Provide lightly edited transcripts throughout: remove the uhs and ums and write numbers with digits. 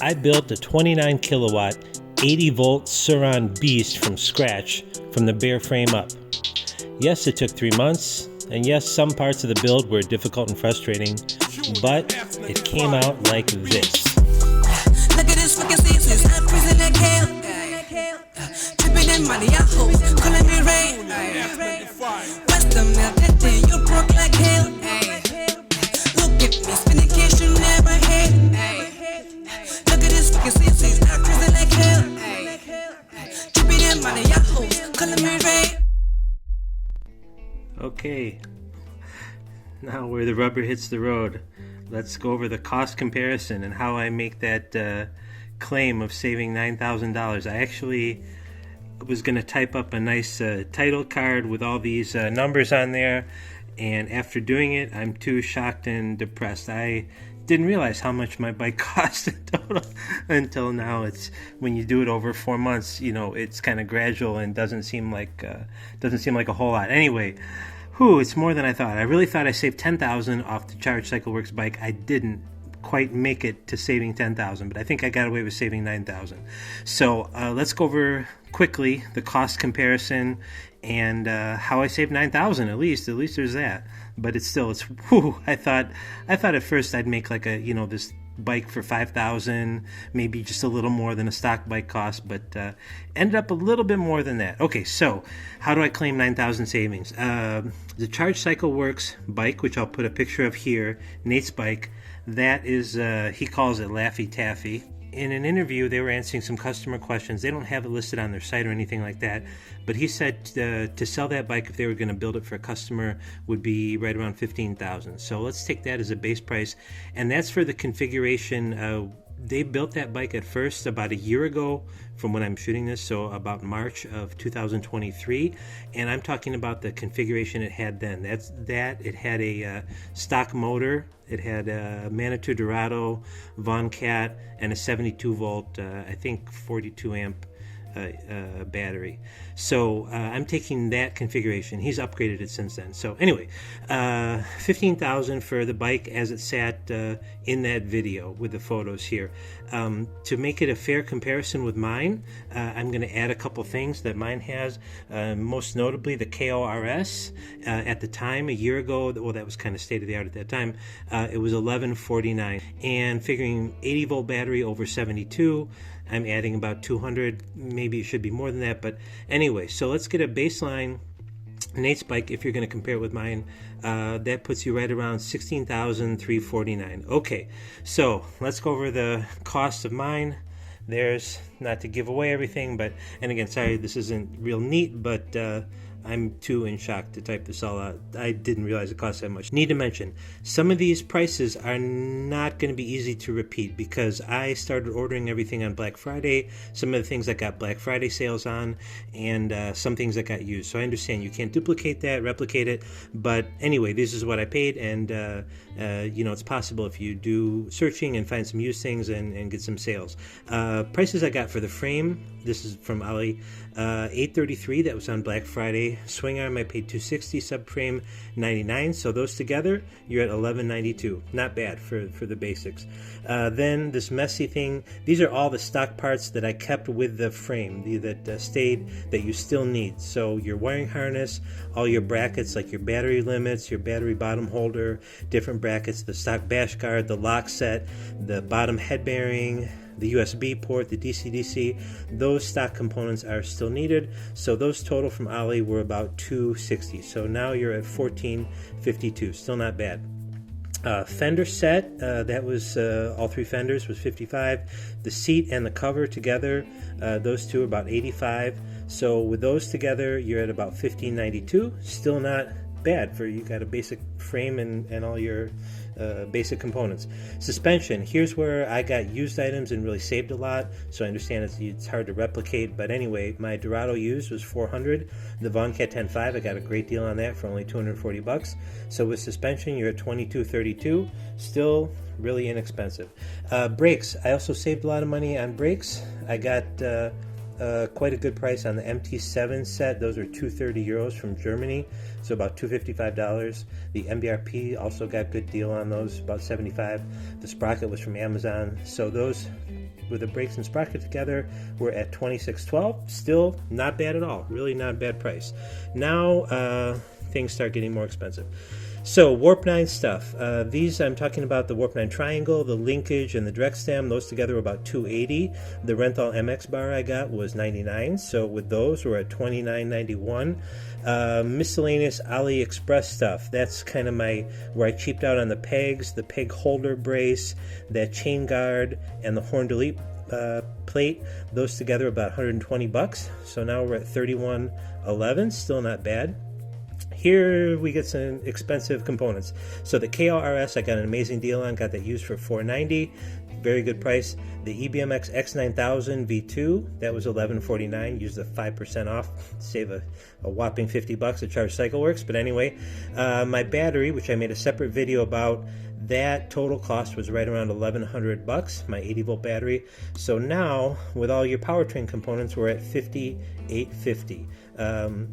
I built a 29 kilowatt, 80 volt Surron beast from scratch from the bare frame up. Yes, it took 3 months, and yes, some parts of the build were difficult and frustrating, but it came out like this. Look at this fucking seasons, I'm prison like hell. Tripping in money, I hope, calling me rain. What's the matter, then you broke like hell. Look at me, spinning cash you never had. Look at this fucking seasons, I'm prison like hell. Tripping in money, I hope, calling me rain. Okay, now where the rubber hits the road, let's go over the cost comparison and how I make that claim of saving $9,000. I actually was going to type up a nice title card with all these numbers on there, and after doing it, I'm too shocked and depressed. I didn't realize how much my bike cost in total until now. It's when you do it over 4 months, you know, it's kind of gradual and doesn't seem like a whole lot. Anyway, it's more than I thought. I really thought I saved $10,000 off the Charge Cycle Works bike. I didn't quite make it to saving $10,000, but I think I got away with saving $9,000. So let's go over quickly the cost comparison and how I saved $9,000. At least there's that. But it's I thought at first I'd make like this bike for $5,000, maybe just a little more than a stock bike cost, but ended up a little bit more than that. Okay, so how do I claim $9,000 savings? The Charge Cycle Works bike, which I'll put a picture of here, Nate's bike, that is, he calls it Laffy Taffy. In an interview, they were answering some customer questions. They don't have it listed on their site or anything like that, but he said to sell that bike, if they were going to build it for a customer, would be right around $15,000. So let's take that as a base price, and that's for the configuration. They built that bike at first about a year ago from when I'm shooting this, so about March of 2023, and I'm talking about the configuration it had then. It had a stock motor, it had a Manitou Dorado, Von Cat, and a 72 volt, I think 42 amp battery. So I'm taking that configuration. He's upgraded it since then. So anyway, $15,000 for the bike as it sat in that video with the photos here. To make it a fair comparison with mine, I'm going to add a couple things that mine has, most notably the KORS. At the time, a year ago, well, that was kind of state of the art at that time, it was $1149. And figuring 80 volt battery over 72, I'm adding about 200, maybe it should be more than that, but anyway, so let's get a baseline Nate's bike. If you're going to compare it with mine, that puts you right around $16,349. Okay, so let's go over the cost of mine. There's, not to give away everything, but, and again, sorry, this isn't real neat, but I'm too in shock to type this all out. I didn't realize it cost that much. Need to mention, some of these prices are not going to be easy to repeat because I started ordering everything on Black Friday. Some of the things that got Black Friday sales on, and some things that got used. So I understand you can't duplicate that, replicate it, but anyway, this is what I paid, and it's possible if you do searching and find some used things and get some sales. Prices I got for the frame, this is from Ali, $833, that was on Black Friday. Swingarm I paid $260, subframe $99, so those together you're at $1192. Not bad for the basics. Then this messy thing, these are all the stock parts that I kept with the frame, that stayed, that you still need. So your wiring harness, all your brackets like your battery limits, your battery bottom holder, different brackets, the stock bash guard, the lock set, the bottom head bearing, the USB port, the DC-DC, those stock components are still needed. So those total from Ali were about $260. So now you're at $1452. Still not bad. Fender set, that was all three fenders was $55. The seat and the cover together, those two are about $85. So with those together, you're at about $1592. Still not bad for you got a basic frame and all your basic components. Suspension, here's where I got used items and really saved a lot, so I understand it's hard to replicate, but anyway, my Dorado used was $400. The Von Cat 10.5, I got a great deal on that for only $240. So with suspension, you're at $2232. Still really inexpensive. Brakes, I also saved a lot of money on brakes. I got quite a good price on the MT7 set. Those are 230 euros from Germany, so about $255. The MBRP also got good deal on those, about 75. The sprocket was from Amazon, so those with the brakes and sprocket together were at $26.12. Still not bad at all, really not a bad price. Now things start getting more expensive. So Warp9 stuff. These I'm talking about the Warp9 Triangle, the Linkage, and the direct stem. Those together were about $280. The Renthal MX bar I got was $99. So with those we're at $29.91. Miscellaneous AliExpress stuff. That's kind of where I cheaped out on the pegs, the peg holder brace, that chain guard, and the horn delete plate. Those together about 120 bucks. So now we're at $31.11. Still not bad. Here we get some expensive components. So the KLRS I got an amazing deal on, got that used for $490, very good price. The EBMX X9000 V2, that was $1149, used the 5% off, save a whopping 50 bucks at Charge Cycle Works. But anyway, my battery, which I made a separate video about, that total cost was right around 1,100 bucks, my 80 volt battery. So now with all your powertrain components we're at $58.50.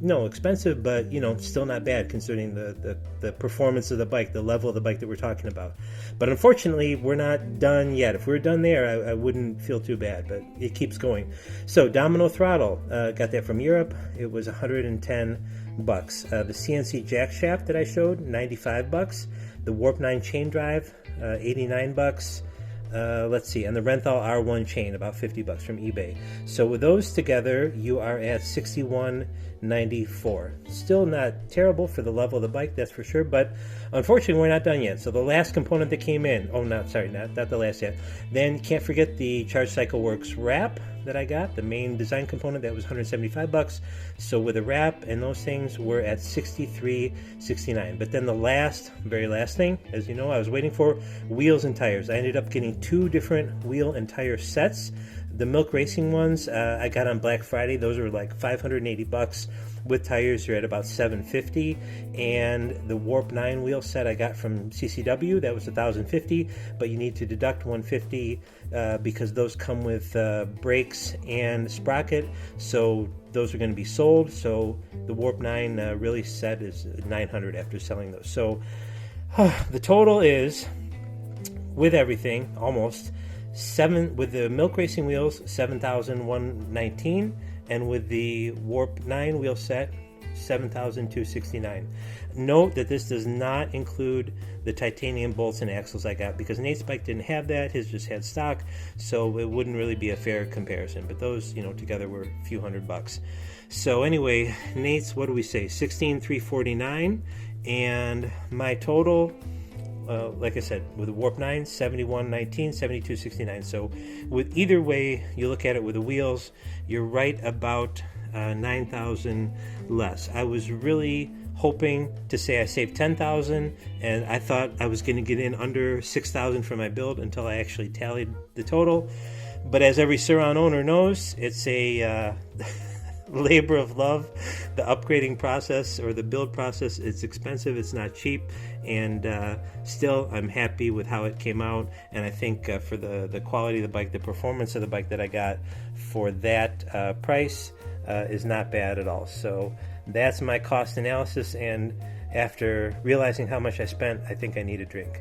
No, expensive, but still not bad considering the performance of the bike, the level of the bike that we're talking about. But unfortunately we're not done yet. If we were done there I wouldn't feel too bad, but it keeps going. So Domino throttle, got that from Europe. It was 110 bucks. The CNC Jackshaft that I showed, 95 bucks. The Warp9 chain drive, 89 bucks. Let's see, and the Renthal R1 chain, about 50 bucks from eBay. So with those together, you are at $61.94. Still not terrible for the level of the bike, that's for sure, but unfortunately we're not done yet. So the last component that came in, not the last yet. Then can't forget the Charge Cycle Works wrap that I got, the main design component, that was 175 bucks. So with the wrap and those things, we're at $63.69. But then the very last thing, as you know, I was waiting for wheels and tires. I ended up getting 2 different wheel and tire sets. The Milk Racing ones I got on Black Friday. Those are like 580 bucks. With tires, you're at about $750. And the Warp9 wheel set I got from CCW, that was $1,050, but you need to deduct $150 because those come with brakes and sprocket. So those are going to be sold. So the Warp9 really set is $900 after selling those. So the total is, with everything, almost with the Milk Racing wheels, $7,119, and with the Warp9 wheel set, $7,269. Note that this does not include the titanium bolts and axles I got, because Nate's bike didn't have that. His just had stock, so it wouldn't really be a fair comparison. But those, together were a few $100 bucks. So anyway, Nate's, what do we say, $16,349, and my total, like I said, with the Warp9, $71.19, $72.69. So with either way you look at it with the wheels, you're right about $9,000 less. I was really hoping to say I saved $10,000, and I thought I was going to get in under $6,000 for my build until I actually tallied the total. But as every Surron owner knows, it's a labor of love. The upgrading process or the build process, it's expensive, it's not cheap, and still I'm happy with how it came out. And I think for the quality of the bike, the performance of the bike that I got for that price is not bad at all. So that's my cost analysis, and after realizing how much I spent, I think I need a drink.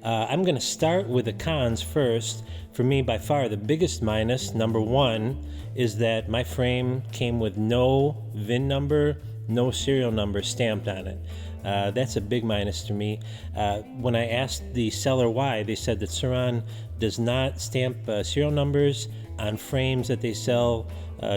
I'm going to start with the cons first. For me, by far the biggest minus, number one, is that my frame came with no VIN number, no serial number stamped on it. That's a big minus to me. When I asked the seller why, they said that Surron does not stamp serial numbers on frames that they sell,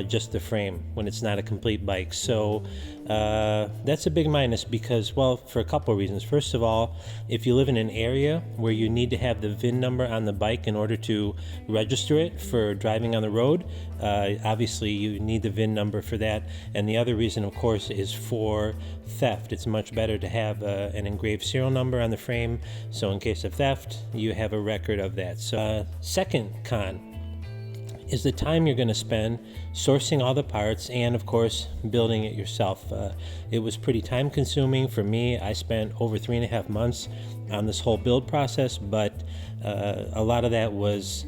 just the frame when it's not a complete bike. So that's a big minus because, well, for a couple of reasons. First of all, if you live in an area where you need to have the VIN number on the bike in order to register it for driving on the road, obviously you need the VIN number for that. And the other reason, of course, is for theft. It's much better to have an engraved serial number on the frame, so in case of theft, you have a record of that. So second con is the time you're going to spend sourcing all the parts and, of course, building it yourself. It was pretty time consuming for me. I spent over 3.5 months on this whole build process, but a lot of that was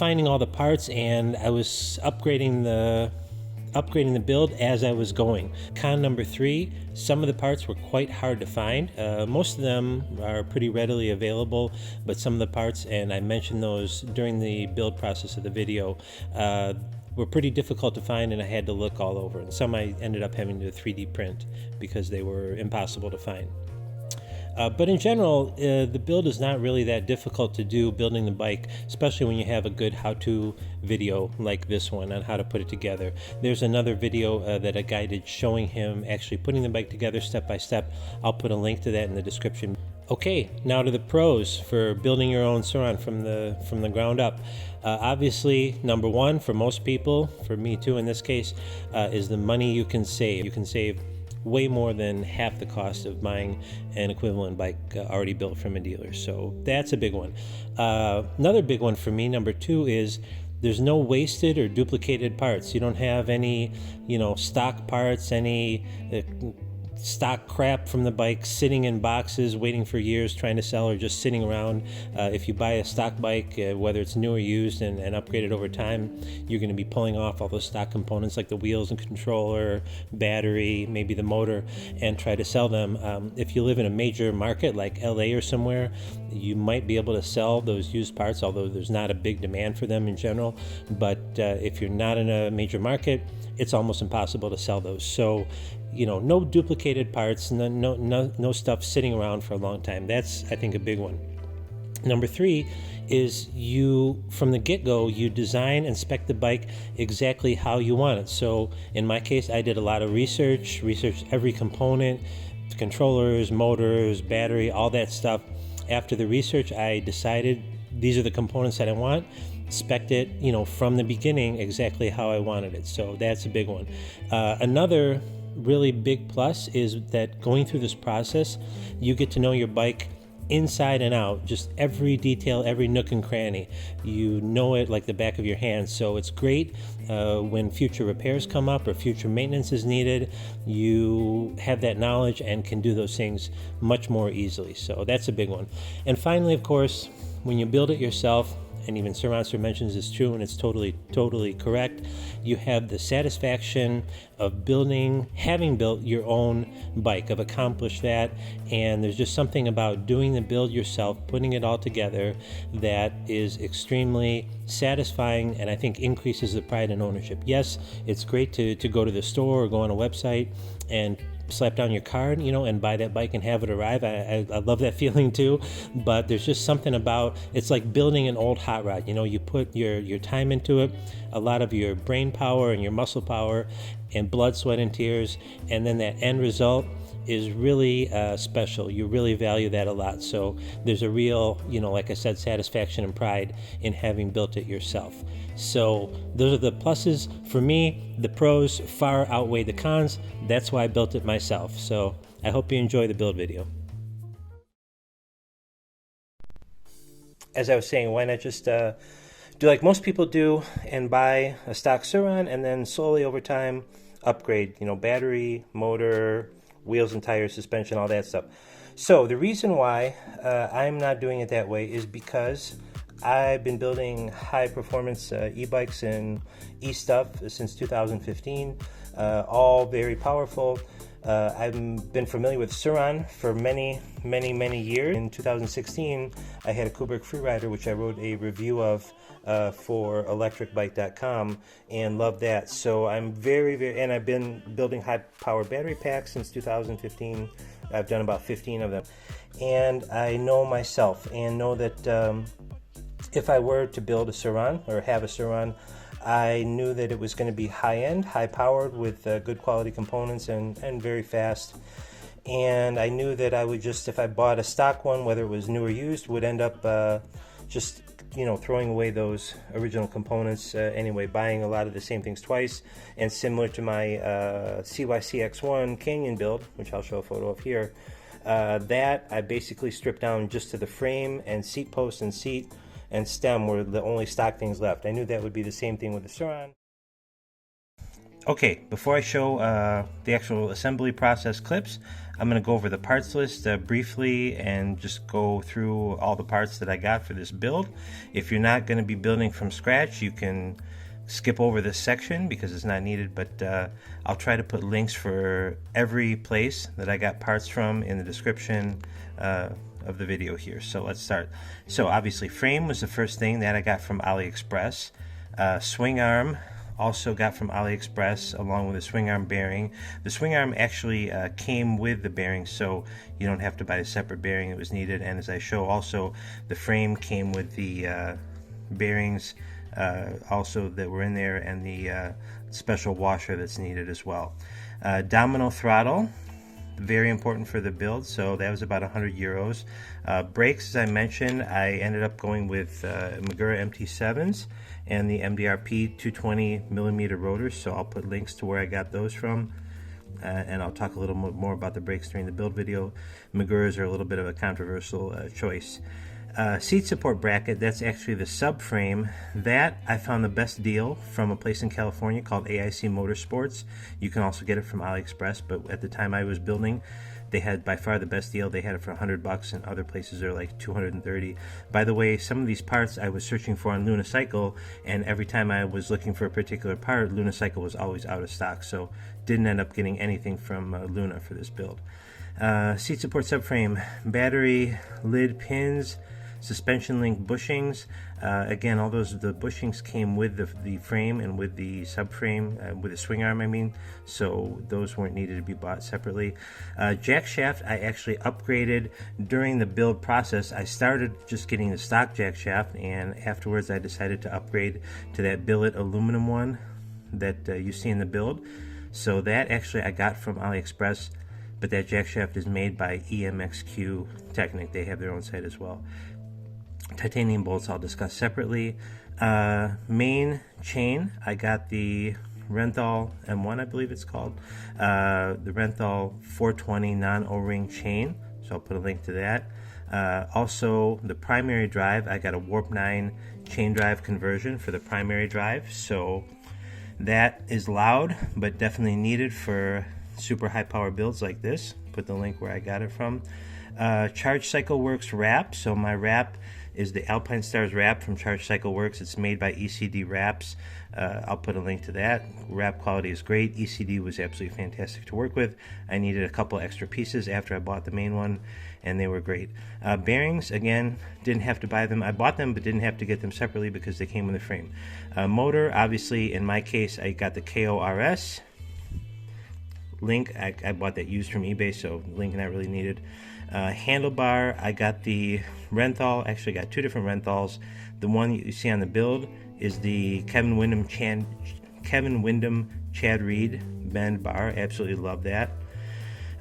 finding all the parts, and I was upgrading the build as I was going. Con number 3, some of the parts were quite hard to find. Most of them are pretty readily available, but some of the parts, and I mentioned those during the build process of the video, were pretty difficult to find, and I had to look all over. And some I ended up having to 3D print because they were impossible to find. But in general, the build is not really that difficult to do, building the bike, especially when you have a good how-to video like this one on how to put it together. There's another video that a guy did showing him actually putting the bike together step by step. I'll put a link to that in the description. Okay, now to the pros for building your own Surron from the ground up. Obviously, number one for most people, for me too in this case, is the money you can save. You can save way more than half the cost of buying an equivalent bike already built from a dealer. So that's a big one. Another big one for me, number 2, is there's no wasted or duplicated parts. You don't have any, stock parts, any stock crap from the bike sitting in boxes waiting for years trying to sell, or just sitting around. If you buy a stock bike, whether it's new or used and upgraded over time, you're going to be pulling off all those stock components like the wheels and controller, battery, maybe the motor, and try to sell them. If you live in a major market like LA or somewhere, you might be able to sell those used parts, although there's not a big demand for them in general. But if you're not in a major market, it's almost impossible to sell those. So no duplicated parts, no stuff sitting around for a long time. That's, I think, a big one. Number 3 is from the get-go, you design and spec the bike exactly how you want it. So in my case, I did a lot of researched every component, controllers, motors, battery, all that stuff. After the research, I decided these are the components that I want, spec'd it, from the beginning exactly how I wanted it. So that's a big one. Another really big plus is that going through this process, you get to know your bike inside and out, just every detail, every nook and cranny. You know it like the back of your hand. So it's great when future repairs come up or future maintenance is needed. You have that knowledge and can do those things much more easily. So that's a big one. And finally, of course, when you build it yourself, and even Surronx mentions is true, and it's totally correct, you have the satisfaction of having built your own bike, of accomplished that. And there's just something about doing the build yourself, putting it all together, that is extremely satisfying, and I think increases the pride and ownership. Yes, it's great to go to the store or go on a website and slap down your card, and buy that bike and have it arrive. I love that feeling too, but there's just something about, it's like building an old hot rod. You put your time into it, a lot of your brain power and your muscle power and blood, sweat, and tears, and then that end result is really special. You really value that a lot. So there's a real, like I said, satisfaction and pride in having built it yourself. So those are the pluses. For me, the pros far outweigh the cons. That's why I built it myself. So I hope you enjoy the build video. As I was saying, why not just do like most people do and buy a stock Surron, and then slowly over time upgrade, battery, motor, wheels and tires, suspension, all that stuff. So the reason why I'm not doing it that way is because I've been building high performance e-bikes and e-stuff since 2015, all very powerful. I've been familiar with Surron for many years. In 2016, I had a Kubrick Freerider, which I wrote a review of for electricbike.com, and loved that. So I'm and I've been building high power battery packs since 2015. I've done about 15 of them, and I know myself and know that if I were to build a Surron or have a Surron, I knew that it was going to be high-end, high-powered with good quality components and very fast. And I knew that I would just, if I bought a stock one, whether it was new or used, would end up just throwing away those original components anyway, buying a lot of the same things twice. And similar to my CYCX1 Canyon build, which I'll show a photo of here, that I basically stripped down just to the frame and seat post and seat and stem were the only stock things left. I knew that would be the same thing with the Surron. Okay, before I show the actual assembly process clips, I'm going to go over the parts list briefly and just go through all the parts that I got for this build. If you're not going to be building from scratch, you can skip over this section because it's not needed, but I'll try to put links for every place that I got parts from in the description of the video here. So let's start. So obviously frame was the first thing that I got from AliExpress. Swing arm also got from AliExpress along with a swing arm bearing. The swing arm actually came with the bearing, so you don't have to buy a separate bearing. It was needed, and as I show also, the frame came with the bearings also that were in there, and the special washer that's needed as well. Domino throttle, very important for the build, so that was about 100 euros. Brakes, as I mentioned, I ended up going with Magura MT7s and the MDRP 220mm rotors, so I'll put links to where I got those from, and I'll talk a little more about the brakes during the build video. Maguras are a little bit of a controversial choice. Seat support bracket, that's actually the subframe. That I found the best deal from a place in California called AIC Motorsports. You can also get it from AliExpress, but at the time I was building, they had by far the best deal. They had it for $100, and other places are like $230. By the way, some of these parts I was searching for on Luna-Cycle, and every time I was looking for a particular part, Luna-Cycle was always out of stock, so didn't end up getting anything from Luna for this build. Seat support subframe, battery lid pins, suspension link bushings. Again, all the bushings came with the frame and with the subframe, with the swing arm I mean, so those weren't needed to be bought separately. Jackshaft I actually upgraded during the build process. I started just getting the stock jackshaft, and afterwards I decided to upgrade to that billet aluminum one that you see in the build. So that actually I got from AliExpress, but that jackshaft is made by EMXQ Technic. They have their own site as well. Titanium bolts I'll discuss separately. Main chain, I got the Renthal M1, I believe it's called. The Renthal 420 non-O-ring chain, so I'll put a link to that. Also, the primary drive, I got a Warp9 chain drive conversion for the primary drive, so that is loud, but definitely needed for super high power builds like this. Put the link where I got it from. Charge Cycle Works wrap, so my wrap is the Alpine Stars wrap from Charge Cycle Works. It's made by ECD Wraps. I'll put a link to that. Wrap quality is great. ECD was absolutely fantastic to work with. I needed a couple extra pieces after I bought the main one, and they were great. Bearings, again, didn't have to buy them. I bought them, but didn't have to get them separately because they came with the frame. Motor, obviously, in my case, I got the KORS. Link, I bought that used from eBay, so link not really needed. Handlebar, I got the Renthal. Actually got two different Renthals. The one you see on the build is the Kevin Windham Chad Reed bend bar. Absolutely love that.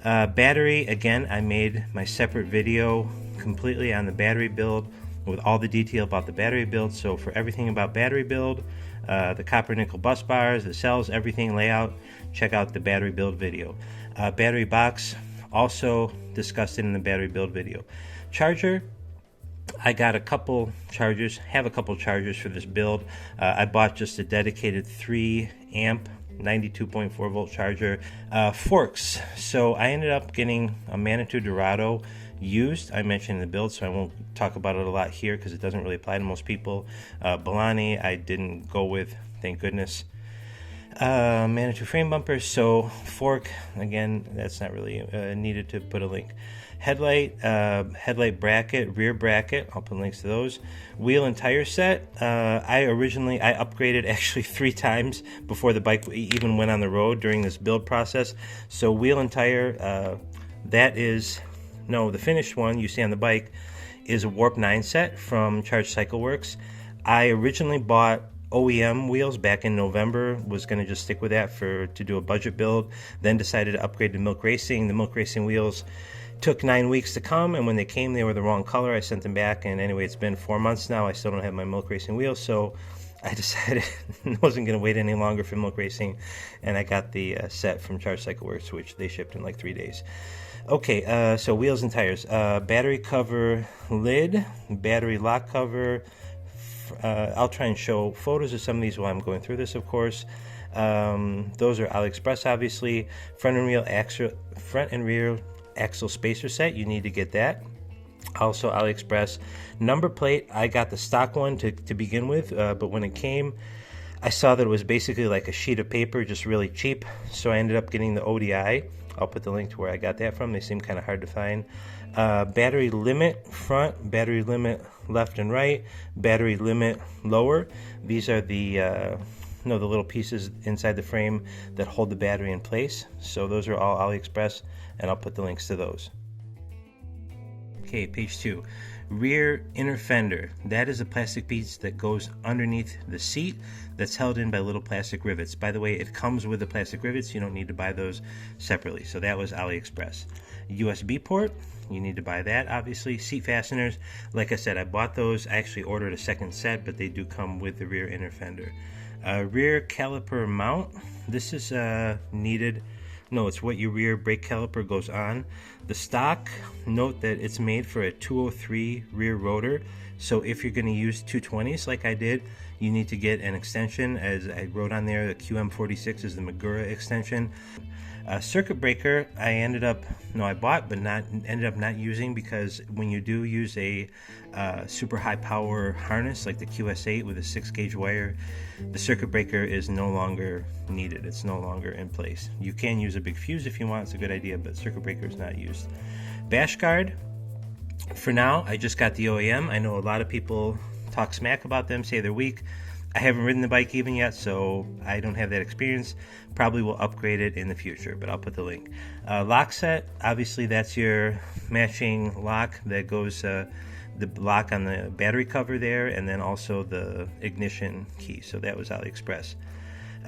Battery, again, I made my separate video completely on the battery build with all the detail about the battery build. So for everything about battery build, the copper nickel bus bars, the cells, everything layout, check out the battery build video. Battery box, also discussed in the battery build video. Charger, I got a couple chargers, have a couple chargers for this build. I bought just a dedicated 3 amp 92.4 volt charger. Forks, so I ended up getting a Manitou Dorado used. I mentioned in the build, so I won't talk about it a lot here because it doesn't really apply to most people. Balani I didn't go with, thank goodness. Manitou frame bumpers, so fork, again, that's not really needed to put a link. Headlight, headlight bracket, rear bracket, I'll put links to those. Wheel and tire set, I upgraded actually 3 times before the bike even went on the road during this build process. So wheel and tire, the finished one you see on the bike is a Warp9 set from Charge Cycle Works. I originally bought OEM wheels back in November, was going to just stick with that to do a budget build, then decided to upgrade to Milk Racing. The Milk Racing wheels took 9 weeks to come, and when they came they were the wrong color. I sent them back, and anyway, it's been 4 months now. I still don't have my Milk Racing wheels, so I decided I wasn't going to wait any longer for Milk Racing, and I got the set from Charge Cycle Works, which they shipped in like 3 days. Okay, so wheels and tires. Battery cover lid, battery lock cover. I'll try and show photos of some of these while I'm going through this, of course. Those are AliExpress, obviously. Front and rear axle spacer set, you need to get that. Also AliExpress. Number plate, I got the stock one to begin with, but when it came, I saw that it was basically like a sheet of paper, just really cheap, so I ended up getting the ODI. I'll put the link to where I got that from. They seem kind of hard to find. Battery limit front, battery limit left and right, battery limit lower. These are the the little pieces inside the frame that hold the battery in place. So those are all AliExpress, and I'll put the links to those. Okay, page 2. Rear inner fender. That is a plastic piece that goes underneath the seat that's held in by little plastic rivets. By the way, it comes with the plastic rivets. You don't need to buy those separately. So that was AliExpress. USB port. You need to buy that, obviously. Seat fasteners. Like I said, I bought those. I actually ordered a second set, but they do come with the rear inner fender. Rear caliper mount. This is needed. No, it's what your rear brake caliper goes on. The stock, note that it's made for a 203 rear rotor. So if you're going to use 220s like I did, you need to get an extension. As I wrote on there, the QM46 is the Magura extension. Circuit breaker, I bought but ended up not using, because when you do use a super high power harness like the QS8 with a 6-gauge wire, the circuit breaker is no longer needed. It's no longer in place. You can use a big fuse if you want, it's a good idea, but circuit breaker is not used. Bash guard, for now I just got the OEM. I know a lot of people talk smack about them, say they're weak. I haven't ridden the bike even yet, so I don't have that experience. Probably will upgrade it in the future, but I'll put the link. Lock set, obviously that's your matching lock that goes, the lock on the battery cover there, and then also the ignition key. So that was AliExpress.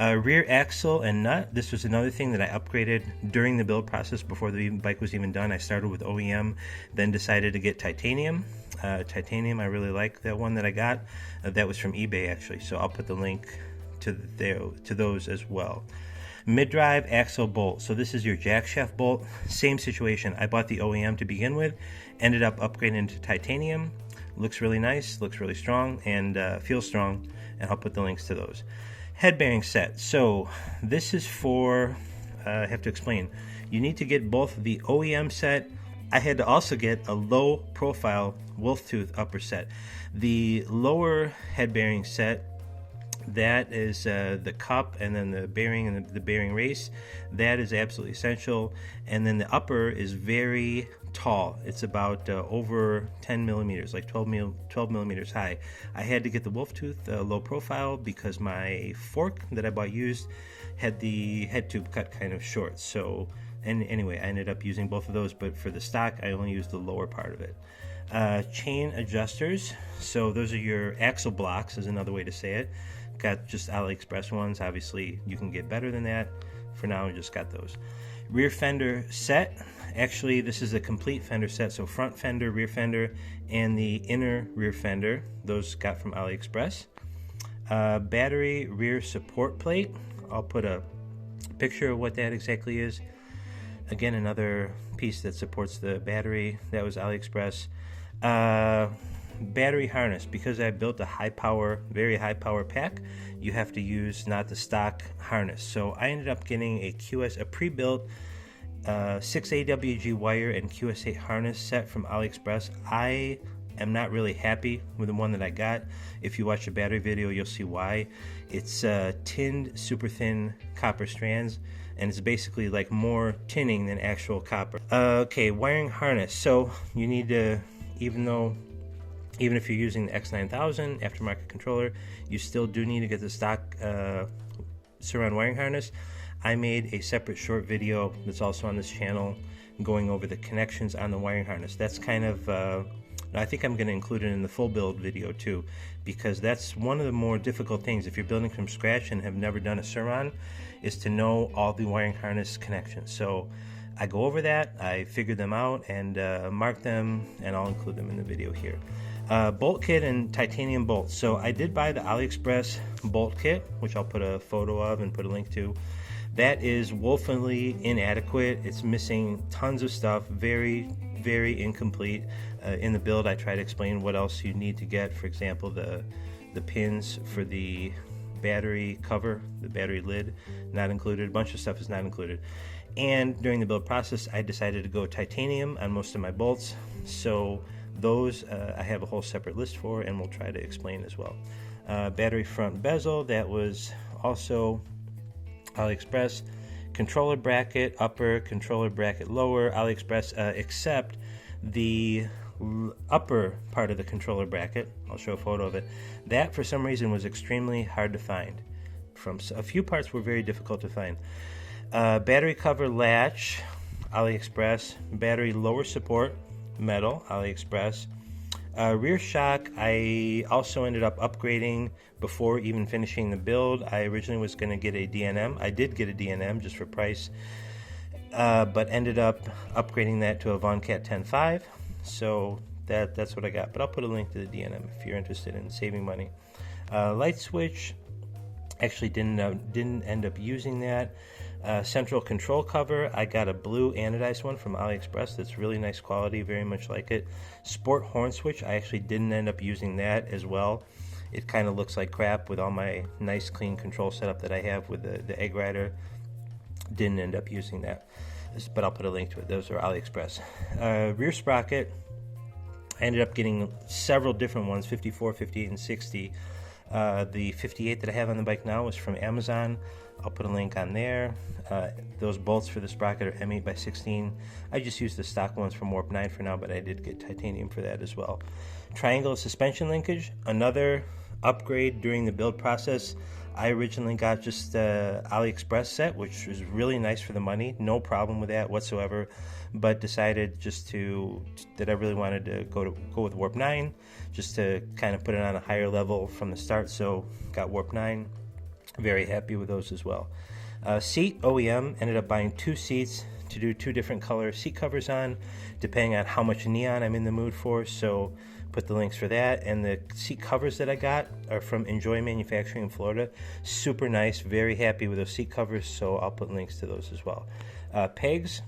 Rear axle and nut. This was another thing that I upgraded during the build process before the bike was even done. I started with OEM, then decided to get titanium. Titanium, I really like that one that I got. That was from eBay actually, so I'll put the link to those as well. Mid-drive axle bolt. So this is your Jackshaft bolt. Same situation. I bought the OEM to begin with, ended up upgrading to titanium. Looks really nice, looks really strong, and feels strong, and I'll put the links to those. Head bearing set. So this is for, I have to explain, you need to get both the OEM set. I had to also get a low profile wolf tooth upper set. The lower head bearing set, that is the cup and then the bearing and the bearing race. That is absolutely essential. And then the upper is very tall. It's about over 10 millimeters, like 12 millimeters high. I had to get the wolf tooth low profile because my fork that I bought used had the head tube cut kind of short. So, and anyway, I ended up using both of those, but for the stock, I only used the lower part of it. Chain adjusters. So those are your axle blocks, is another way to say it. Got just AliExpress ones. Obviously, you can get better than that. For now, I just got those. Rear fender set. Actually, this is a complete fender set. So front fender, rear fender, and the inner rear fender. Those got from AliExpress. Battery rear support plate. I'll put a picture of what that exactly is. Again, another piece that supports the battery. That was AliExpress. Battery harness. Because I built a high power, very high power pack, you have to use not the stock harness. So I ended up getting a pre-built 6 AWG wire and QS8 harness set from AliExpress. I am not really happy with the one that I got. If you watch the battery video, you'll see why. It's tinned super thin copper strands, and it's basically like more tinning than actual copper. Okay, wiring harness. So you need to, even if you're using the X9000 aftermarket controller, you still do need to get the stock Surron wiring harness. I made a separate short video that's also on this channel going over the connections on the wiring harness. That's kind of, I think I'm going to include it in the full build video too, because that's one of the more difficult things if you're building from scratch and have never done a Surron, is to know all the wiring harness connections. So I go over that, I figured them out and mark them, and I'll include them in the video here. Bolt kit and titanium bolts. So I did buy the AliExpress bolt kit, which I'll put a photo of and put a link to. That is woefully inadequate. It's missing tons of stuff, very, very incomplete. In the build, I try to explain what else you need to get. For example, the pins for the battery cover, the battery lid, not included. A bunch of stuff is not included. And during the build process, I decided to go titanium on most of my bolts. So those I have a whole separate list for, and we'll try to explain as well. Battery front bezel, that was also AliExpress. Controller bracket upper, controller bracket lower, AliExpress, except the upper part of the controller bracket. I'll show a photo of it. That for some reason was extremely hard to find. From a few parts were very difficult to find. Battery cover latch, AliExpress. Battery lower support, metal, AliExpress. Rear shock, I also ended up upgrading before even finishing the build. I originally was going to get a DNM. I did get a DNM just for price, but ended up upgrading that to a Von Cat 10.5. So that's what I got. But I'll put a link to the DNM if you're interested in saving money. Light switch, actually didn't end up using that. Central control cover, I got a blue anodized one from AliExpress that's really nice quality, very much like it. Sport horn switch, I actually didn't end up using that as well. It kind of looks like crap with all my nice clean control setup that I have with the Egg Rider. Didn't end up using that, but I'll put a link to it. Those are AliExpress. Rear sprocket, I ended up getting several different ones, 54, 58, and 60. The 58 that I have on the bike now is from Amazon. I'll put a link on there. Those bolts for the sprocket are M8 by 16. I just used the stock ones from Warp9 for now, but I did get titanium for that as well. Triangle suspension linkage, another upgrade during the build process. I originally got just the AliExpress set, which was really nice for the money. No problem with that whatsoever, but decided that I really wanted to go with Warp9, just to kind of put it on a higher level from the start. So got Warp9. Very happy with those as well. Seat, OEM, ended up buying 2 seats to do 2 different color seat covers on, depending on how much neon I'm in the mood for. So put the links for that. And the seat covers that I got are from Enjoy Manufacturing in Florida. Super nice, very happy with those seat covers, so I'll put links to those as well. Pegs,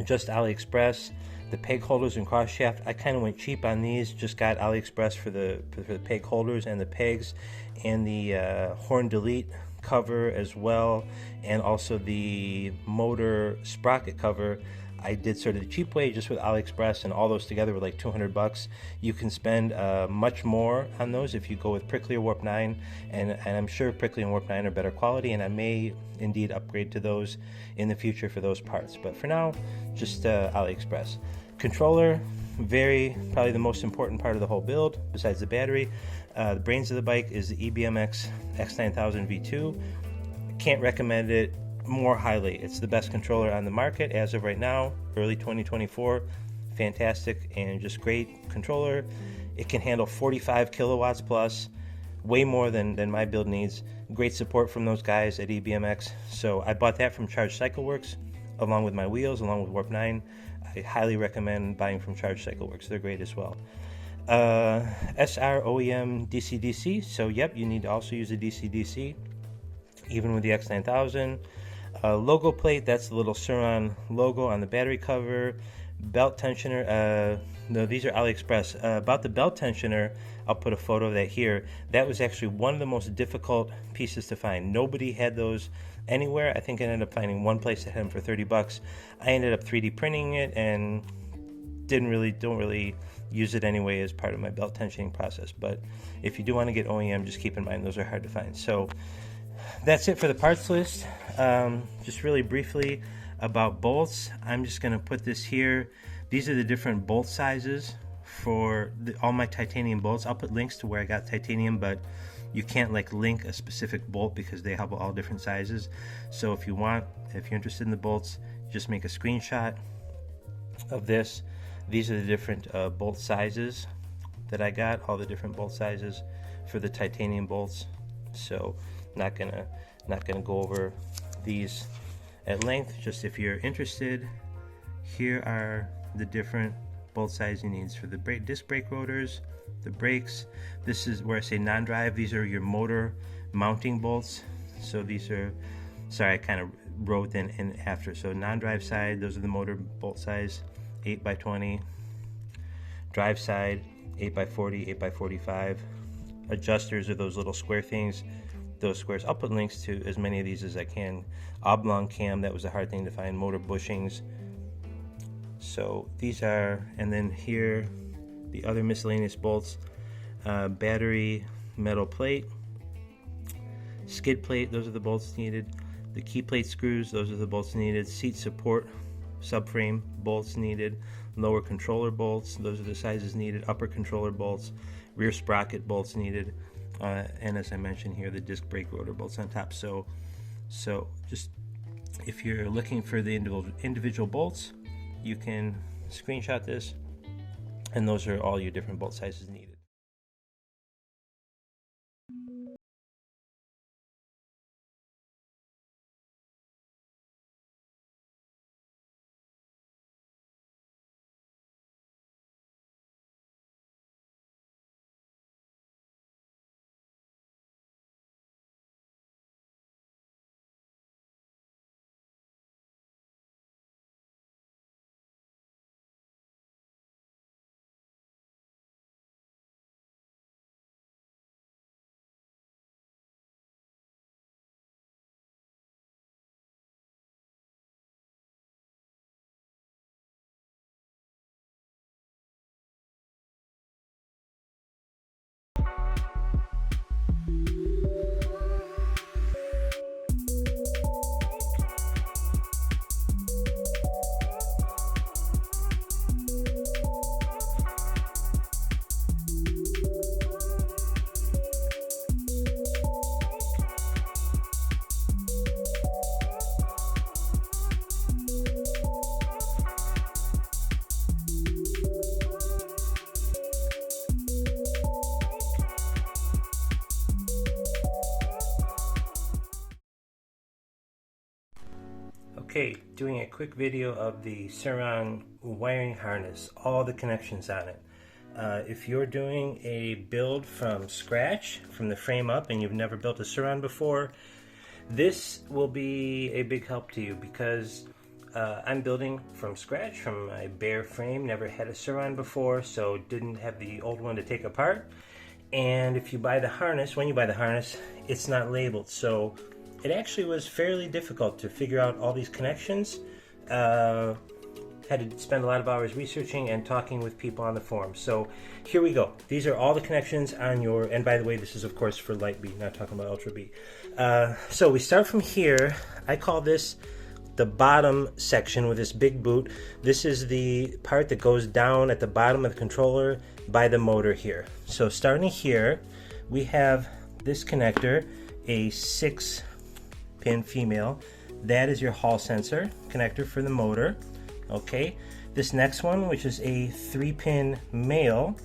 just AliExpress. The peg holders and cross shaft, I kind of went cheap on these. Just got AliExpress for the peg holders and the pegs, and the horn delete cover as well, and also the motor sprocket cover. I did sort of the cheap way, just with AliExpress, and all those together were like $200. You can spend much more on those if you go with Prickly or Warp9, and I'm sure Prickly and Warp9 are better quality, and I may indeed upgrade to those in the future for those parts. But for now, just AliExpress. Controller, probably the most important part of the whole build, besides the battery. The brains of the bike is the EBMX X9000 V2. Can't recommend it more highly. It's the best controller on the market as of right now, early 2024. Fantastic and just great controller. It can handle 45 kilowatts plus, way more than my build needs. Great support from those guys at EBMX. So I bought that from Charge Cycle Works along with my wheels, along with Warp9. I highly recommend buying from Charge Cycle Works. They're great as well. SR OEM DC-DC. So yep, you need to also use a DC-DC, even with the X9000. Logo plate, that's the little Surron logo on the battery cover. Belt tensioner, no, these are AliExpress. About the belt tensioner, I'll put a photo of that here. That was actually one of the most difficult pieces to find. Nobody had those anywhere. I think I ended up finding one place that had them for $30. I ended up 3D printing it and don't really use it anyway as part of my belt tensioning process. But if you do want to get OEM, just keep in mind those are hard to find. So that's it for the parts list. Just really briefly about bolts, I'm just going to put this here. These are the different bolt sizes for all my titanium bolts. I'll put links to where I got titanium, but you can't like link a specific bolt because they have all different sizes. So if you're interested in the bolts, just make a screenshot of this. These are the different bolt sizes that I got, all the different bolt sizes for the titanium bolts. So not gonna go over these at length. Just if you're interested, here are the different bolt sizing needs for the disc brake rotors, the brakes. This is where I say non-drive. These are your motor mounting bolts. So these are, sorry, I kind of wrote in after. So non-drive side, those are the motor bolt size, 8x20. Drive side, 8x40, 8x45. Adjusters are those little square things. those squares. I'll put links to as many of these as I can. Oblong cam, that was a hard thing to find. Motor bushings. So these are, and then here the other miscellaneous bolts. Battery metal plate, skid plate, those are the bolts needed. The key plate screws, those are the bolts needed. Seat support subframe bolts needed. Lower controller bolts, those are the sizes needed. Upper controller bolts, rear sprocket bolts needed, and as I mentioned here, the disc brake rotor bolts on top. So just if you're looking for the individual bolts, you can screenshot this, and those are all your different bolt sizes needed. Okay, doing a quick video of the Surron wiring harness, all the connections on it. If you're doing a build from scratch, from the frame up, and you've never built a Surron before, this will be a big help to you because I'm building from scratch, from my bare frame, never had a Surron before, so didn't have the old one to take apart. And if you buy the harness, when you buy the harness, it's not labeled, so it actually was fairly difficult to figure out all these connections. Had to spend a lot of hours researching and talking with people on the forum. So here we go. These are all the connections on your, and by the way, this is of course for light B, not talking about ultra B. So we start from here. I call this the bottom section with this big boot. This is the part that goes down at the bottom of the controller by the motor here. So starting here, we have this connector, a 6-pin female. That is your hall sensor connector for the motor. Okay, this next one, which is a 3-pin male,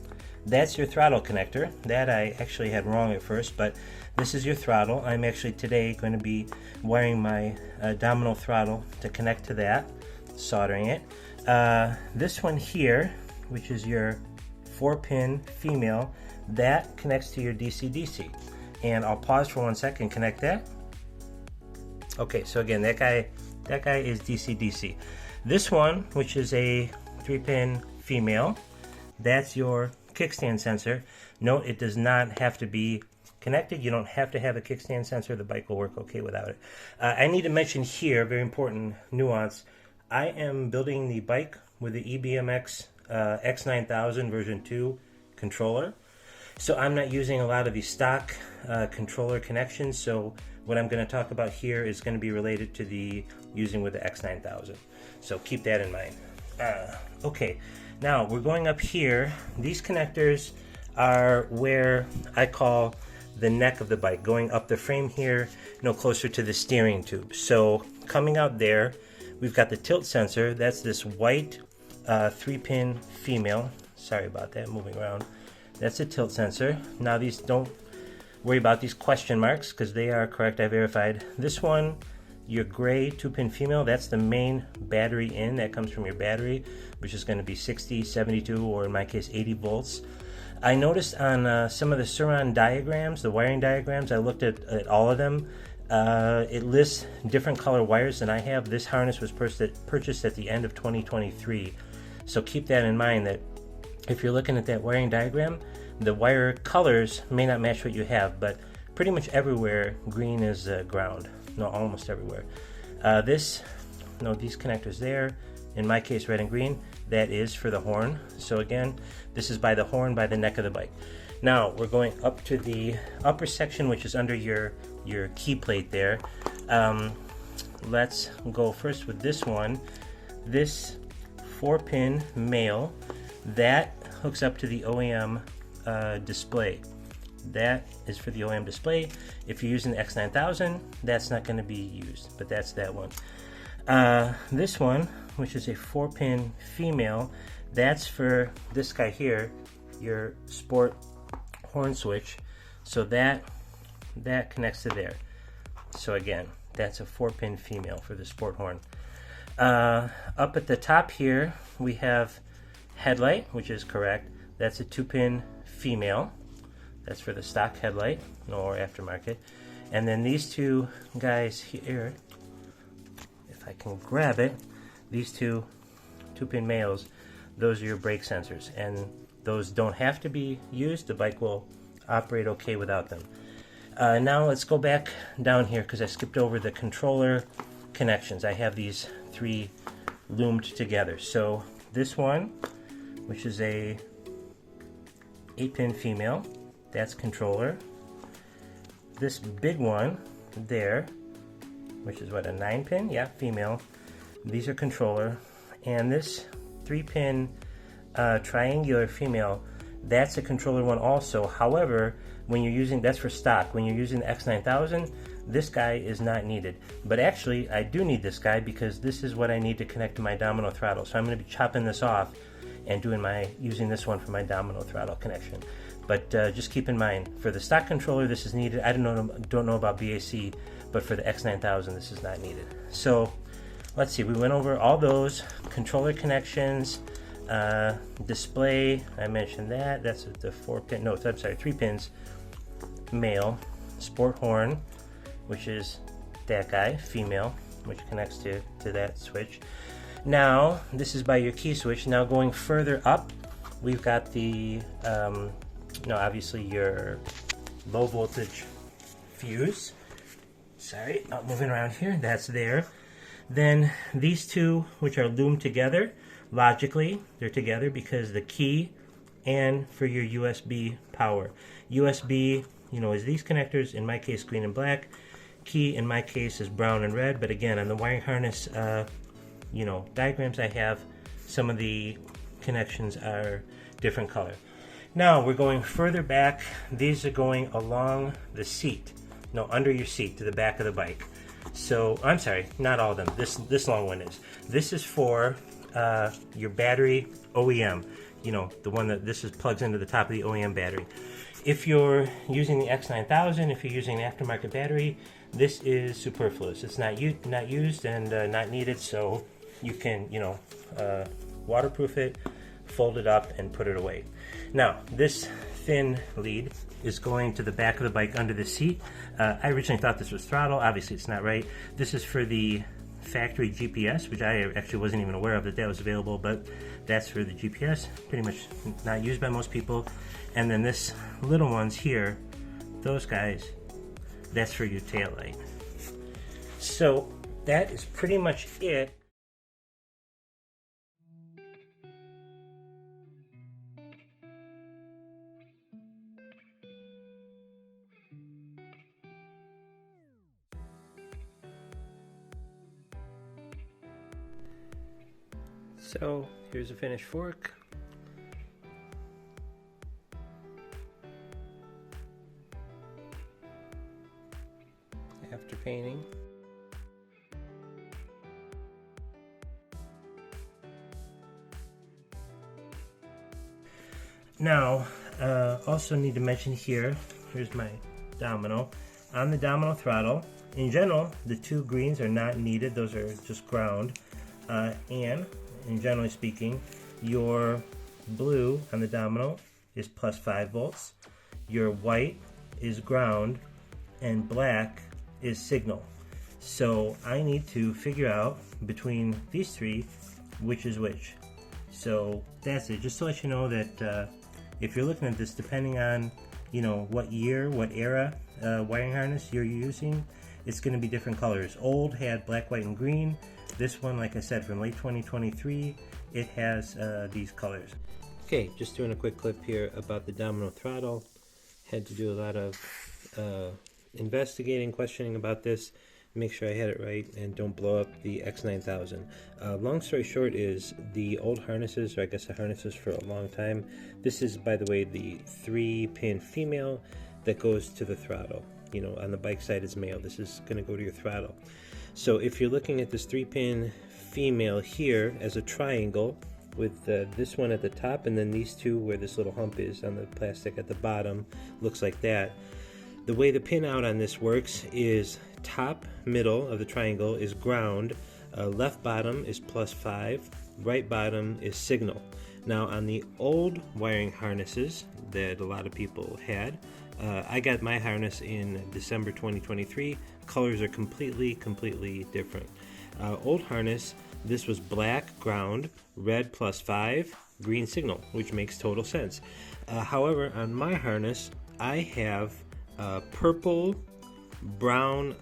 that's your throttle connector. That I actually had wrong at first, but this is your throttle. I'm actually today going to be wiring my Domino throttle to connect to that, soldering it. This one here, which is your 4-pin female, that connects to your DC-DC. And I'll pause for 1 second, connect that. Okay, so again, that guy is DC-DC. This one, which is a 3-pin female, that's your kickstand sensor. Note, it does not have to be connected. You don't have to have a kickstand sensor. The bike will work okay without it. I need to mention here, very important nuance, I am building the bike with the EBMX X9000 version 2 controller. So I'm not using a lot of the stock controller connections, so what I'm going to talk about here is going to be related to the using with the X9000. So keep that in mind. Okay, now we're going up here. These connectors are where I call the neck of the bike, going up the frame here, closer to the steering tube. So coming out there, we've got the tilt sensor. That's this white 3-pin female. Sorry about that, moving around. That's a tilt sensor. Now these, don't worry about these question marks because they are correct, I verified. This one, your gray 2-pin female, that's the main battery in. That comes from your battery, which is going to be 60, 72, or in my case 80 volts. I noticed on some of the Surron diagrams, the wiring diagrams, I looked at all of them. It lists different color wires than I have. This harness was purchased at the end of 2023. So keep that in mind, that if you're looking at that wiring diagram, the wire colors may not match what you have, but pretty much everywhere green is ground. No, almost everywhere. These connectors there, in my case red and green, that is for the horn. So again, this is by the horn, by the neck of the bike. Now we're going up to the upper section, which is under your key plate there. Let's go first with this one. This 4-pin male that hooks up to the OEM display. That is for the OEM display. If you're using the X9000, that's not going to be used, but that's that one. This one, which is a 4-pin female, that's for this guy here, your sport horn switch. So that connects to there. So again, that's a 4-pin female for the sport horn. Up at the top here, we have headlight, which is correct. That's a 2-pin female. That's for the stock headlight, or aftermarket. And then these two guys here, if I can grab it, these two 2-pin males, those are your brake sensors. And those don't have to be used. The bike will operate okay without them. Now let's go back down here because I skipped over the controller connections. I have these 3 loomed together. So this one, which is a 8-pin female, that's controller. This big one there, which is what, a 9-pin? Yeah, female. These are controller. And this 3-pin triangular female, that's a controller one also. However, when you're using, that's for stock. When you're using the X9000, this guy is not needed. But actually, I do need this guy because this is what I need to connect to my Domino throttle. So I'm going to be chopping this off and using this one for my Domino throttle connection. But just keep in mind, for the stock controller, this is needed. I don't know about BAC, but for the X9000, this is not needed. So let's see, we went over all those controller connections. Display, I mentioned that. That's the 4-pin, no, I'm sorry, 3 pins male. Sport horn, which is that guy, female, which connects to that switch. Now, this is by your key switch. Now going further up, we've got the, obviously your low voltage fuse. Sorry, I'm moving around here. That's there. Then these two, which are loomed together, logically, they're together because the key and for your USB power. USB, is these connectors, in my case green and black. Key in my case is brown and red, but again, on the wiring harness, diagrams I have, some of the connections are different color. Now we're going further back. These are going along the seat, under your seat to the back of the bike. So, I'm sorry, not all of them. This long one is. This is for your battery OEM, the one that plugs into the top of the OEM battery. If you're using the X9000, if you're using an aftermarket battery, this is superfluous. It's not used and not needed, so you can, waterproof it, fold it up, and put it away. Now, this thin lead is going to the back of the bike under the seat. I originally thought this was throttle. Obviously, it's not right. This is for the factory GPS, which I actually wasn't even aware of that was available, but that's for the GPS. Pretty much not used by most people. And then this little ones here, those guys, that's for your tail light. So that is pretty much it. So here's a finished fork. After painting. Now, also need to mention here's my Domino. On the Domino throttle, in general, the 2 greens are not needed. Those are just ground. And generally speaking, your blue on the Domino is plus 5 volts. Your white is ground, and black is signal. So I need to figure out between these 3 which is which. So that's it. Just to let you know that if you're looking at this, depending on what year, what era, wiring harness you're using, it's going to be different colors. Old had black, white, and green. This one, like I said, from late 2023, it has these colors. Okay, just doing a quick clip here about the Domino throttle. Had to do a lot of investigating, questioning about this, make sure I had it right and don't blow up the X9000. Long story short is the old harnesses, or I guess the harnesses for a long time, this is, by the way, the 3-pin female that goes to the throttle. You know, on the bike side is male, this is going to go to your throttle. So if you're looking at this 3-pin female here as a triangle with this one at the top and then these two where this little hump is on the plastic at the bottom, looks like that. The way the pin out on this works is top middle of the triangle is ground, left bottom is +5, right bottom is signal. Now on the old wiring harnesses that a lot of people had, I got my harness in December 2023. Colors are completely different. Old harness, this was black ground, red +5, green signal, which makes total sense. However, on my harness, I have purple, brown,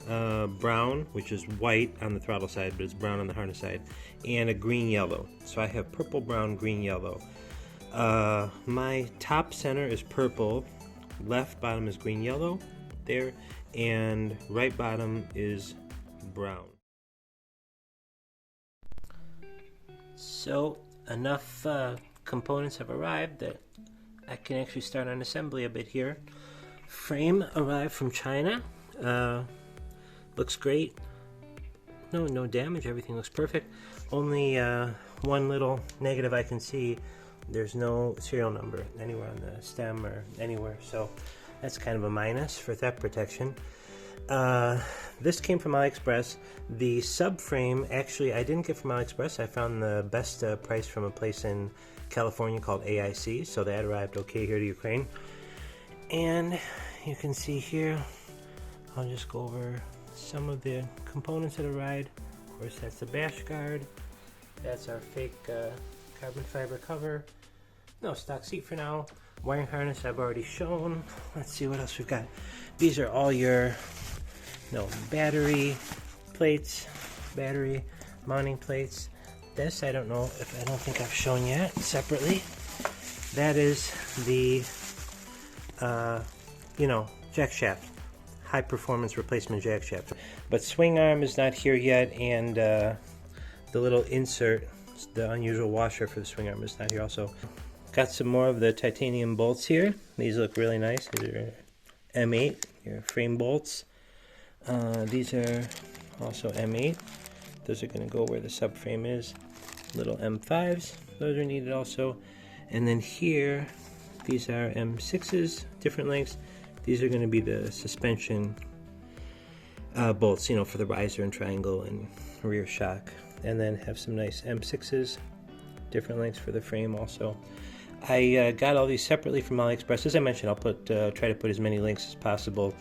which is white on the throttle side, but it's brown on the harness side, and a green yellow. So I have purple, brown, green, yellow. My top center is purple, left bottom is green, yellow there, and right bottom is brown. So enough components have arrived that I can actually start on assembly a bit here. Frame arrived from China. Looks great. No damage. Everything looks perfect. Only one little negative I can see. There's no serial number anywhere on the stem or anywhere. So that's kind of a minus for theft protection. This came from AliExpress. The subframe, actually, I didn't get from AliExpress. I found the best price from a place in California called AIC. So that arrived okay here to Ukraine. And you can see here, I'll just go over some of the components that arrived. Of course, that's the bash guard. That's our fake carbon fiber cover. No stock seat for now. Wiring harness I've already shown. Let's see what else we've got. These are all your battery plates, battery mounting plates. This I don't think I've shown yet separately. That is the Jackshaft, high performance replacement Jackshaft. But Swingarm is not here yet, and the little insert, the unusual washer for the Swingarm is not here also. Got some more of the titanium bolts here. These look really nice. These are M8, your frame bolts. These are also M8. Those are going to go where the subframe is. Little M5s, those are needed also. And then here, these are M6s, different lengths. These are going to be the suspension bolts, for the riser and triangle and rear shock. And then have some nice M6s, different lengths for the frame also. I got all these separately from AliExpress. As I mentioned, I'll try to put as many links as possible.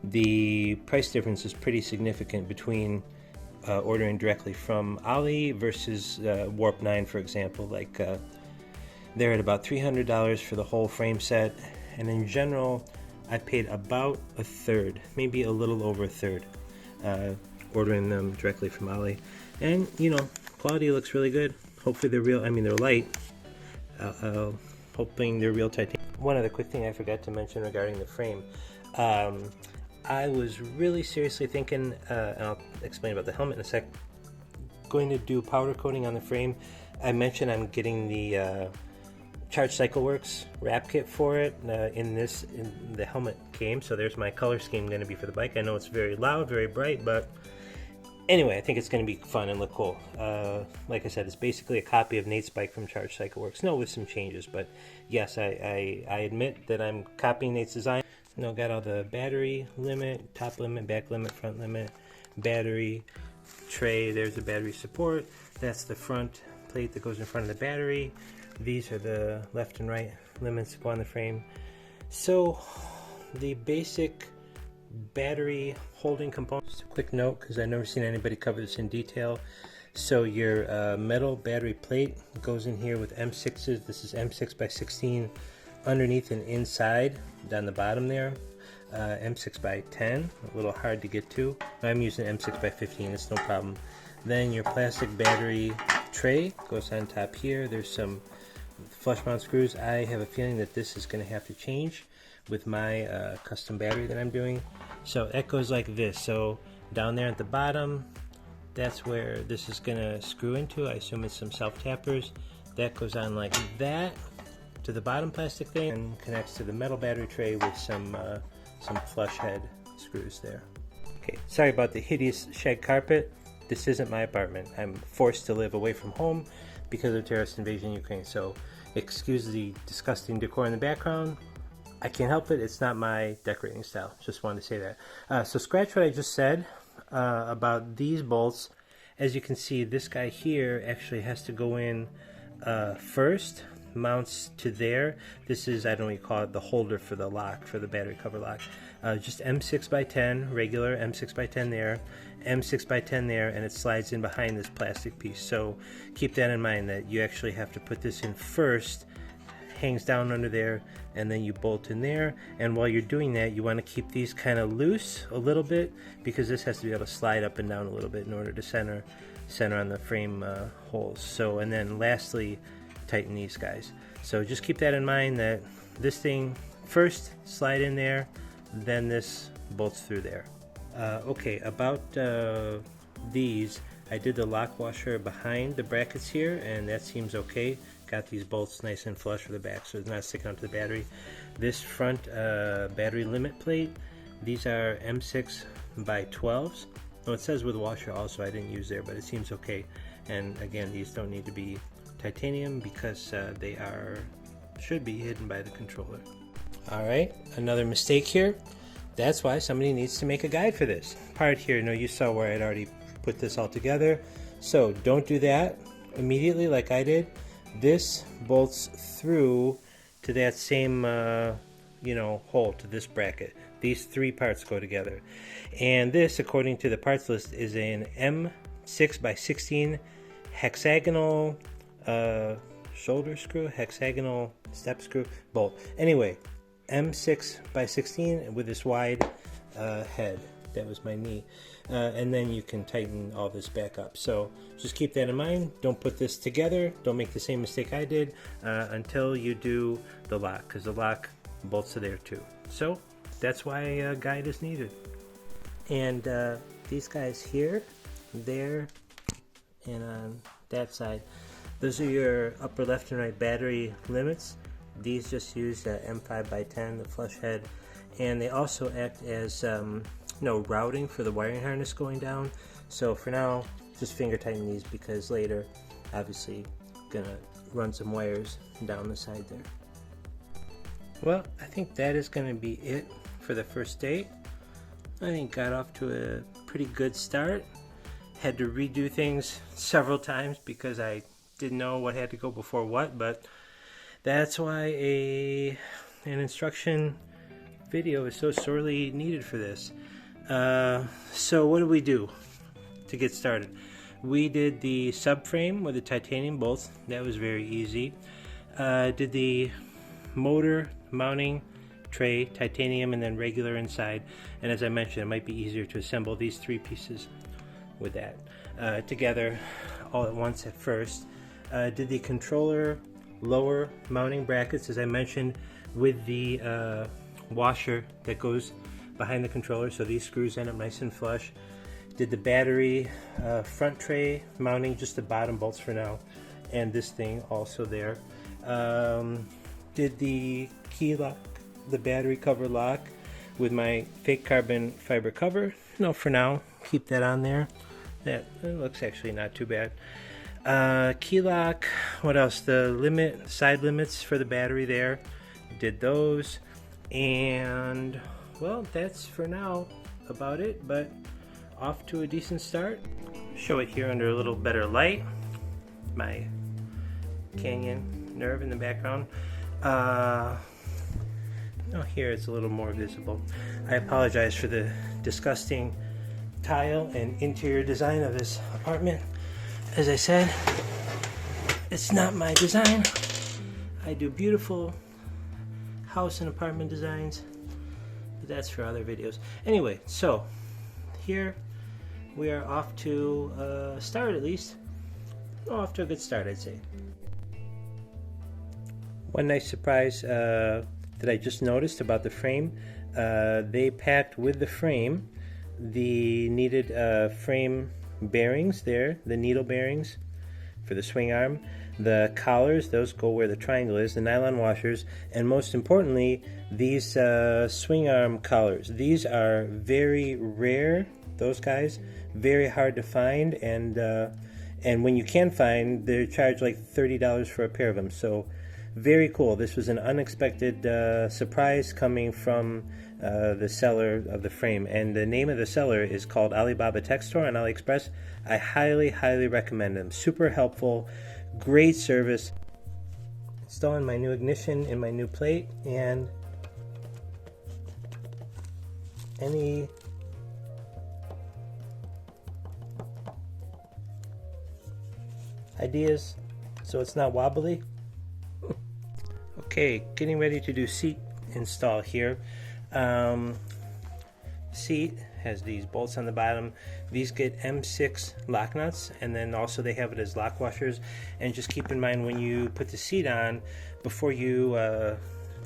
The price difference is pretty significant between ordering directly from Ali versus Warp9, for example. Like they're at about $300 for the whole frame set, and in general, I paid about a third, maybe a little over a third, ordering them directly from Ali. And quality looks really good. Hopefully they're real. I mean, they're light. Hoping they're real titanium. One other quick thing I forgot to mention regarding the frame. I was really seriously thinking, and I'll explain about the helmet in a sec, going to do powder coating on the frame. I mentioned I'm getting the Charge Cycle Works wrap kit for it. In the helmet came, so there's my color scheme going to be for the bike. I know it's very loud, very bright, but anyway, I think it's going to be fun and look cool. Like I said, it's basically a copy of Nate's bike from Charge Cycle Works. No, with some changes, but yes, I admit that I'm copying Nate's design. Got all the battery limit, top limit, back limit, front limit, battery tray. There's the battery support. That's the front plate that goes in front of the battery. These are the left and right limits that go on the frame. So the basic battery holding components. Just a quick note, because I've never seen anybody cover this in detail. So your metal battery plate goes in here with M6s. This is M6 by 16 underneath and inside down the bottom there. M6x10, a little hard to get to. I'm using M6x15, it's no problem. Then your plastic battery tray goes on top here. There's some flush mount screws. I have a feeling that this is going to have to change with my custom battery that I'm doing. So it goes like this. So down there at the bottom, that's where this is going to screw into. I assume it's some self-tappers. That goes on like that to the bottom plastic thing and connects to the metal battery tray with some flush head screws there. Okay, sorry about the hideous shed carpet. This isn't my apartment. I'm forced to live away from home because of terrorist invasion in Ukraine. So excuse the disgusting decor in the background. I can't help it. It's not my decorating style. Just wanted to say that. So scratch what I just said about these bolts. As you can see, this guy here actually has to go in first. Mounts to there. This is, I don't know what you call it, the holder for the lock, for the battery cover lock. Just M6x10, regular M6x10 there, M6x10 there, and it slides in behind this plastic piece. So keep that in mind, that you actually have to put this in first, hangs down under there, and then you bolt in there. And while you're doing that, you want to keep these kind of loose a little bit, because this has to be able to slide up and down a little bit in order to center on the frame holes. So, and then lastly, tighten these guys. So just keep that in mind, that this thing first slide in there, then this bolts through there. Okay, about these, I did the lock washer behind the brackets here, and that seems okay. Got these bolts nice and flush for the back, so it's not sticking out to the battery. This front battery limit plate, these are M6x12s. Well, it says with washer also, I didn't use there, but it seems okay. And again, these don't need to be titanium because they should be hidden by the controller. Alright, another mistake here. That's why somebody needs to make a guide for this part here. No, you saw where I'd already put this all together. So don't do that immediately like I did. This bolts through to that same hole, to this bracket. These three parts go together. And this, according to the parts list, is an M6x16 hexagonal shoulder screw, hexagonal step screw, bolt. Anyway, M6x16 with this wide head. That was my knee. And then you can tighten all this back up. So just keep that in mind. Don't put this together. Don't make the same mistake I did until you do the lock, because the lock bolts to there too. So that's why a guide is needed. And these guys here, there, and on that side, those are your upper left and right battery limits. These just use M5x10, the flush head, and they also act as routing for the wiring harness going down. So for now, just finger tighten these, because later, obviously, gonna run some wires down the side there. Well, I think that is gonna be it for the first day. I think got off to a pretty good start. Had to redo things several times because I didn't know what had to go before what, but that's why an instruction video is so sorely needed for this. So what did we do to get started? We did the subframe with the titanium bolts. That was very easy. Did the motor mounting tray, titanium, and then regular inside. And as I mentioned, it might be easier to assemble these three pieces with that together all at once at first. Did the controller lower mounting brackets, as I mentioned, with the washer that goes behind the controller, so these screws end up nice and flush. Did the battery front tray mounting, just the bottom bolts for now, and this thing also there. Did the key lock, the battery cover lock with my fake carbon fiber cover. No, for now, keep that on there. That looks actually not too bad. Key lock, what else? The side limits for the battery there. Did those. And well, that's for now about it, but off to a decent start. Show it here under a little better light. My canyon nerve in the background. Here it's a little more visible. I apologize for the disgusting tile and interior design of this apartment. As I said, it's not my design. I do beautiful house and apartment designs, but that's for other videos. Anyway, so here we are off to start, at least. Off to a good start, I'd say. One nice surprise that I just noticed about the frame, they packed with the frame the needed frame bearings there, the needle bearings for the swing arm, the collars, those go where the triangle is, the nylon washers, and most importantly, these swing arm collars. These are very rare, those guys, very hard to find, and when you can find, they're charged like $30 for a pair of them, so very cool. This was an unexpected surprise coming from the seller of the frame, and the name of the seller is called Alibaba Tech Store on AliExpress. I highly recommend them. Super helpful, great service. Installing my new ignition in my new plate, and any ideas so it's not wobbly? Okay, getting ready to do seat install here. Seat has these bolts on the bottom. These get M6 lock nuts, and then also they have it as lock washers. And just keep in mind when you put the seat on, before you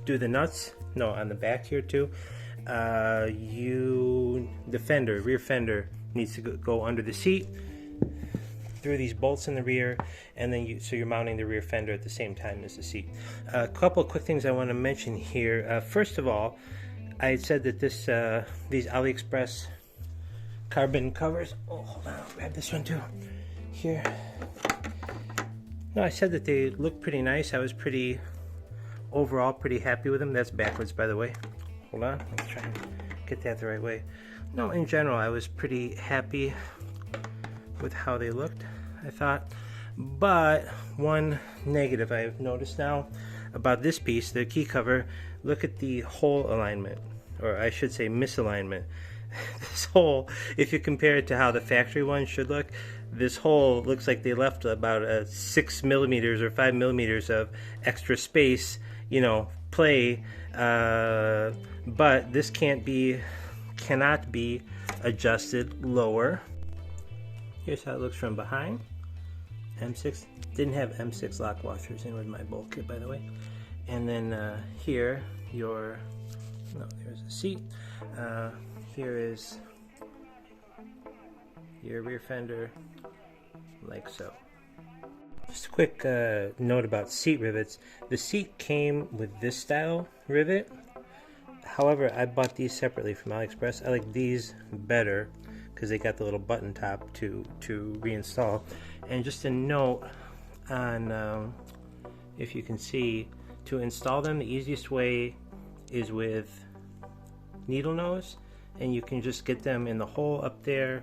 do the nuts, no, on the back here too, the fender, rear fender needs to go under the seat through these bolts in the rear, and then so you're mounting the rear fender at the same time as the seat. A couple of quick things I want to mention here. First of all, I had said that these AliExpress carbon covers, oh hold on, I'll grab this one too, here. No, I said that they look pretty nice. I was overall pretty happy with them. That's backwards, by the way. Hold on, let's try and get that the right way. No, in general, I was pretty happy with how they looked, I thought. But one negative I've noticed now about this piece, the key cover, look at the hole alignment, or I should say misalignment. This hole, if you compare it to how the factory one should look, this hole looks like they left about 6 millimeters or 5 millimeters of extra space, play, but this cannot be adjusted lower. Here's how it looks from behind. M6, didn't have M6 lock washers in with my bolt kit, by the way. And then here, there's the seat. Here is your rear fender, like so. Just a quick note about seat rivets. The seat came with this style rivet. However, I bought these separately from AliExpress. I like these better because they got the little button top to reinstall. And just a note on, if you can see, to install them, the easiest way is with needle nose, and you can just get them in the hole up there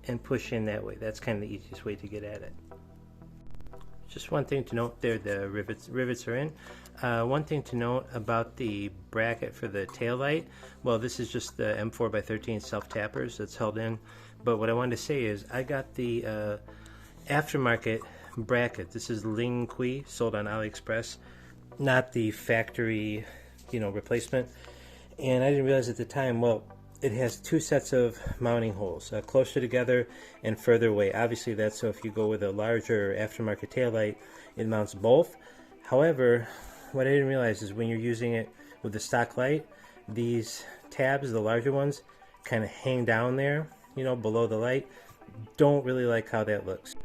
and push in that way. That's kind of the easiest way to get at it. Just one thing to note there, the rivets are in. One thing to note about the bracket for the tail light, well, this is just the M4x13 self-tappers that's held in, but what I wanted to say is I got the aftermarket bracket. This is Linkage, sold on AliExpress, not the factory, replacement. And I didn't realize at the time, well, it has two sets of mounting holes, closer together and further away. Obviously that's so if you go with a larger aftermarket taillight, it mounts both. However, what I didn't realize is when you're using it with the stock light, these tabs, the larger ones, kind of hang down there, below the light. Don't really like how that looks.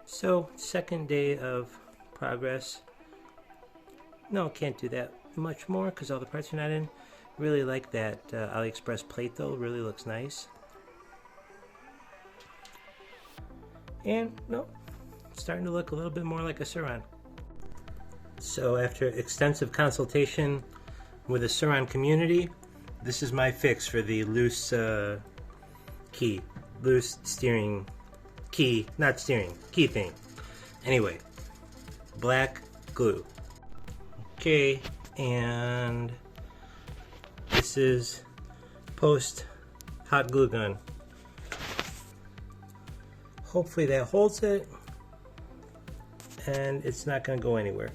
So, second day of progress. No, can't do that much more because all the parts are not in. Really like that AliExpress plate though, really looks nice. And no, starting to look a little bit more like a Surron. So after extensive consultation with the Surron community, this is my fix for the loose steering key, not steering, key thing. Anyway, black glue. Okay, and this is post hot glue gun. Hopefully that holds it and it's not going to go anywhere.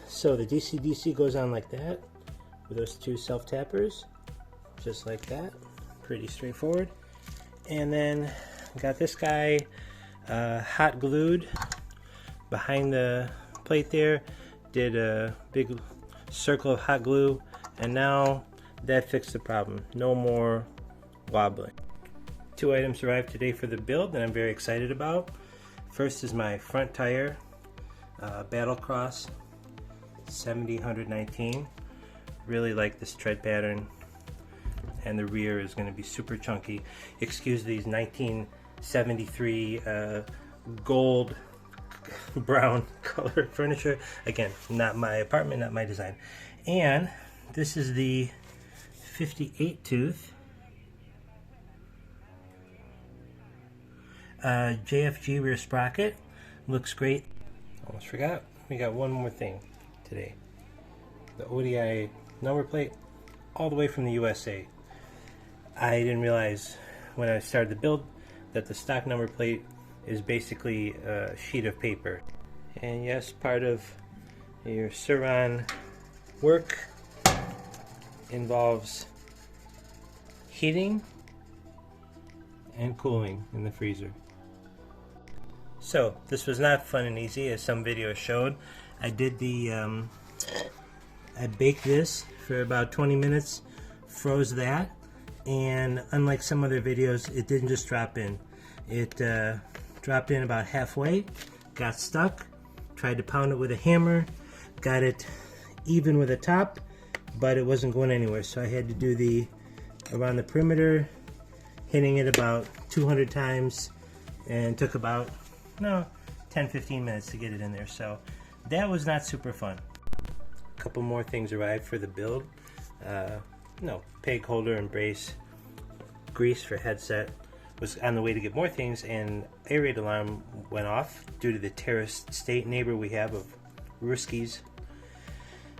So the DC-DC goes on like that with those two self-tappers, just like that. Pretty straightforward. And then got this guy hot glued behind the plate there. Did a big circle of hot glue, and now that fixed the problem. No more wobbling. Two items arrived today for the build that I'm very excited about. First is my front tire, Battlecross 70-119. Really like this tread pattern, and the rear is going to be super chunky. Excuse these 1973 gold brown color furniture. Again, not my apartment, not my design. And this is the 58 tooth JFG rear sprocket. Looks great. Almost forgot, we got one more thing today. The ODI number plate, all the way from the USA. I didn't realize when I started the build that the stock number plate is basically a sheet of paper. And yes, part of your Surron work involves heating and cooling in the freezer. So this was not fun and easy, as some videos showed. I did the I baked this for about 20 minutes, froze that, and unlike some other videos, it didn't just drop in. It dropped in about halfway, got stuck, tried to pound it with a hammer, got it even with the top, but it wasn't going anywhere, so I had to do the around the perimeter, hitting it about 200 times, and took about 10-15 minutes to get it in there. So that was not super fun. A couple more things arrived for the build. Peg holder and brace, grease for headset. Was on the way to get more things, and air raid alarm went off due to the terrorist state neighbor we have of Ruskies.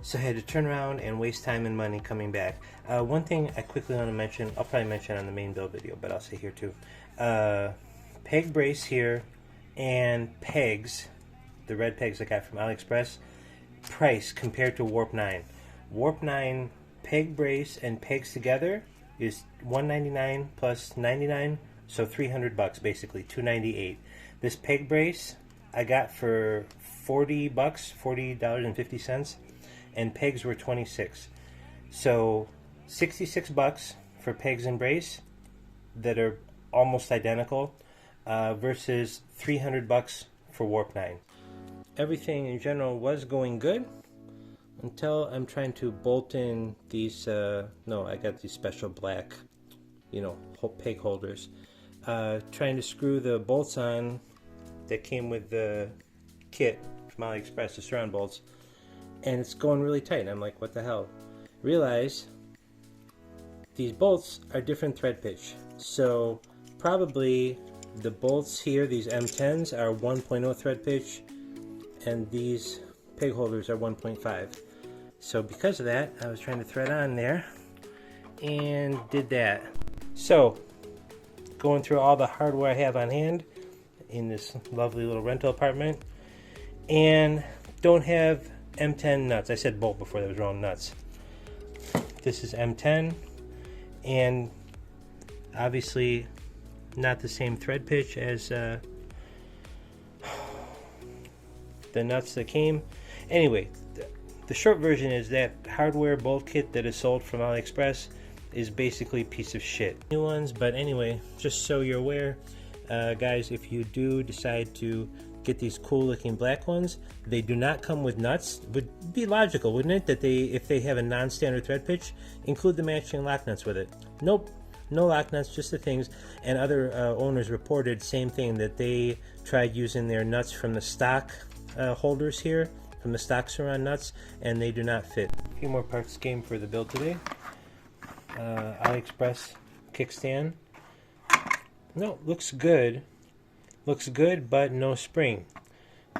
So I had to turn around and waste time and money coming back. One thing I quickly want to mention, I'll probably mention on the main build video, but I'll say here too. Peg brace here and pegs, the red pegs I got from AliExpress, price compared to Warp9. Warp9 peg brace and pegs together is $199 plus 99, so $300 basically, $298. This peg brace I got for $40, $40.50, and pegs were $26. So $66 for pegs and brace that are almost identical, versus $300 for Warp9. Everything in general was going good until I'm trying to bolt in these, I got these special black, peg holders. Trying to screw the bolts on that came with the kit from AliExpress, the Surron bolts, and it's going really tight. And I'm like, what the hell? Realize these bolts are different thread pitch. So probably the bolts here, these M10s, are 1.0 thread pitch, and these peg holders are 1.5. So because of that, I was trying to thread on there and did that. So going through all the hardware I have on hand in this lovely little rental apartment, and don't have M10 nuts. I said bolt before, that was wrong, nuts. This is M10, and obviously not the same thread pitch as the nuts that came. Anyway, the short version is that hardware bolt kit that is sold from AliExpress is basically a piece of shit. New ones, but anyway, just so you're aware, guys, if you do decide to get these cool looking black ones, they do not come with nuts. Would be logical, wouldn't it, that if they have a non-standard thread pitch, include the matching lock nuts with it. Nope, no lock nuts, just the things. And other owners reported same thing, that they tried using their nuts from the stock holders here, from the stock Surron nuts, and they do not fit. A few more parts came for the build today. AliExpress kickstand. No, looks good. Looks good, but no spring.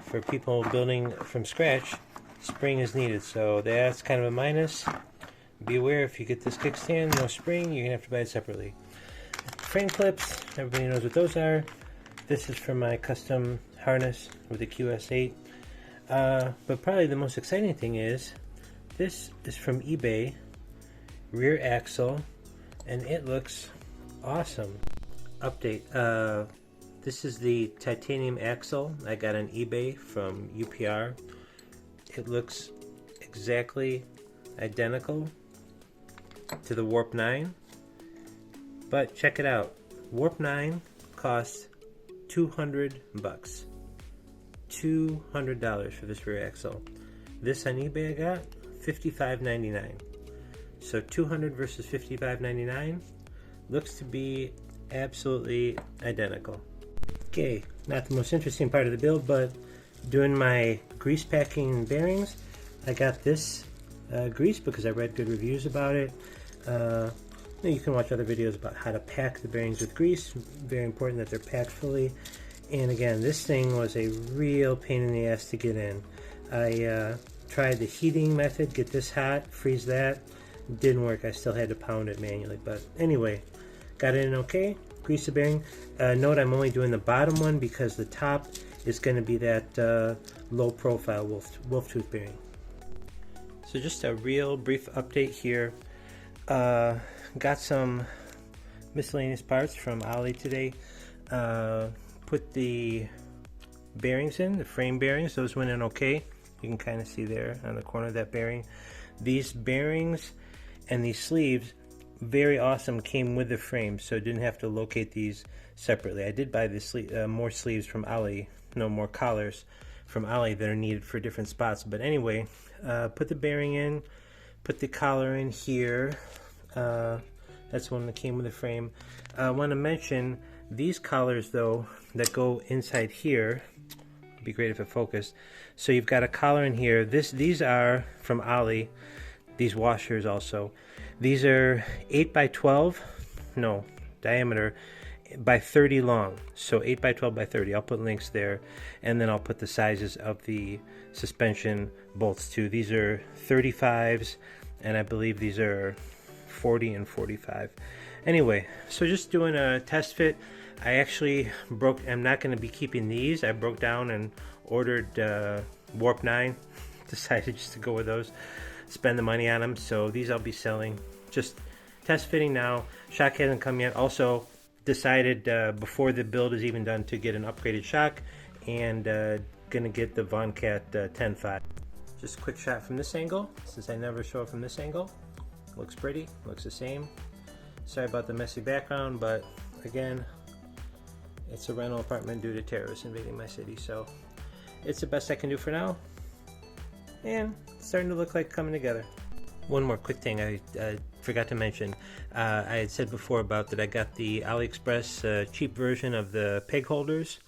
For people building from scratch, spring is needed, so that's kind of a minus. Be aware, if you get this kickstand, no spring, you're going to have to buy it separately. Frame clips, everybody knows what those are. This is for my custom harness with the QS8. But probably the most exciting thing is, this is from eBay, rear axle, and it looks awesome. Update, this is the titanium axle I got on eBay from UPR. It looks exactly identical to the Warp9, but check it out. Warp9 costs $200. $200 for this rear axle. This on eBay I got $55.99. So $200 versus $55.99 looks to be absolutely identical. Okay, not the most interesting part of the build, but doing my grease packing bearings, I got this grease because I read good reviews about it. You can watch other videos about how to pack the bearings with grease. Very important that they're packed fully. And again, this thing was a real pain in the ass to get in. I tried the heating method, get this hot, freeze that. Didn't work. I still had to pound it manually. But anyway, got it in okay. Grease the bearing. Note I'm only doing the bottom one because the top is going to be that low profile wolf tooth bearing. So just a real brief update here. Got some miscellaneous parts from Ali today. Put the bearings in, the frame bearings. Those went in okay. You can kind of see there on the corner of that bearing. These bearings and these sleeves, very awesome, came with the frame, so didn't have to locate these separately. I did buy the more sleeves from Ali, no more collars from Ali that are needed for different spots. But anyway, put the bearing in, put the collar in here. That's one that came with the frame. I want to mention these collars though that go inside here. It'd be great if it focused. So you've got a collar in here. These are from Ali. These washers also. These are 8 by 12, no, diameter by 30 long. So 8 by 12 by 30. I'll put links there, and then I'll put the sizes of the suspension bolts too. These are 35s, and I believe these are 40 and 45. Anyway, so just doing a test fit. I actually I'm not going to be keeping these. I broke down and ordered Warp9. Decided just to go with those, spend the money on them. So these I'll be selling. Just test fitting now. Shock hasn't come yet. Also decided before the build is even done to get an upgraded shock, and gonna get the Von Cat 10.5. Just a quick shot from this angle, since I never show it from this angle. Looks pretty, looks the same. Sorry about the messy background, but again, it's a rental apartment due to terrorists invading my city, so it's the best I can do for now. And it's starting to look like coming together. One more quick thing I forgot to mention. I had said before about that I got the AliExpress cheap version of the peg holders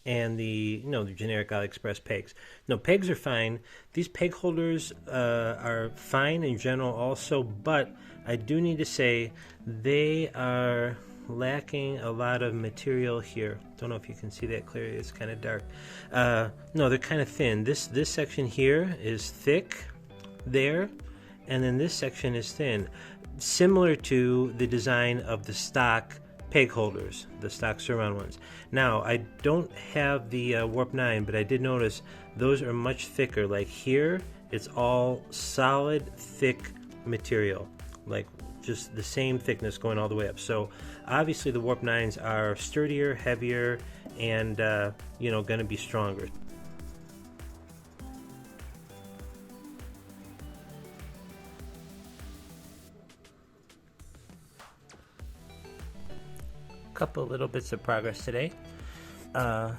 and the generic AliExpress pegs. No, pegs are fine. These peg holders are fine in general also, but I do need to say they are lacking a lot of material here. Don't know if you can see that clearly. It's kind of dark. No, they're kind of thin. This section here is thick there, and then this section is thin, similar to the design of the stock peg holders, the stock Surron ones. Now, I don't have the Warp9, but I did notice those are much thicker. Like here, it's all solid, thick material, like just the same thickness going all the way up. So obviously the Warp9s are sturdier, heavier, and going to be stronger. Couple little bits of progress today. Got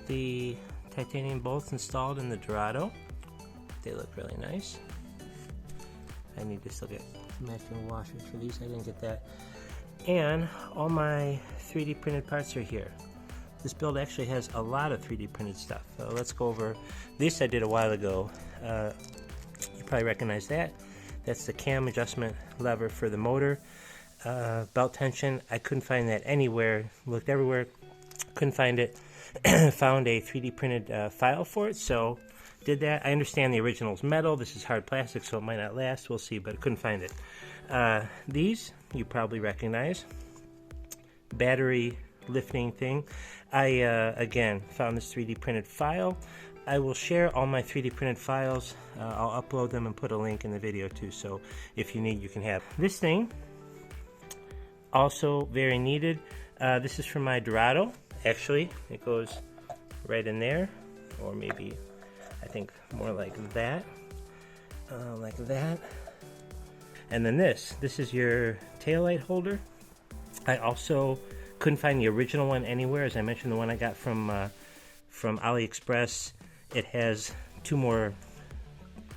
the titanium bolts installed in the Dorado. They look really nice. I need to still get matching washers for these. I didn't get that. And all my 3D printed parts are here. This build actually has a lot of 3D printed stuff. So let's go over this. I did a while ago. You probably recognize that. That's the cam adjustment lever for the motor. Belt tension, I couldn't find that anywhere. Looked everywhere, couldn't find it. Found a 3D printed file for it, so did that. I understand the original's metal. This is hard plastic, so it might not last. We'll see, but I couldn't find it. These you probably recognize. Battery lifting thing. I again found this 3D printed file, I will share all my 3D printed files. I'll upload them and put a link in the video too, so if you need, you can have. This thing, also very needed. This is from my Dorado. Actually, it goes right in there, or maybe, I think more like that. Like that. And then this is your taillight holder. I also couldn't find the original one anywhere. As I mentioned, the one I got from AliExpress, it has 2 more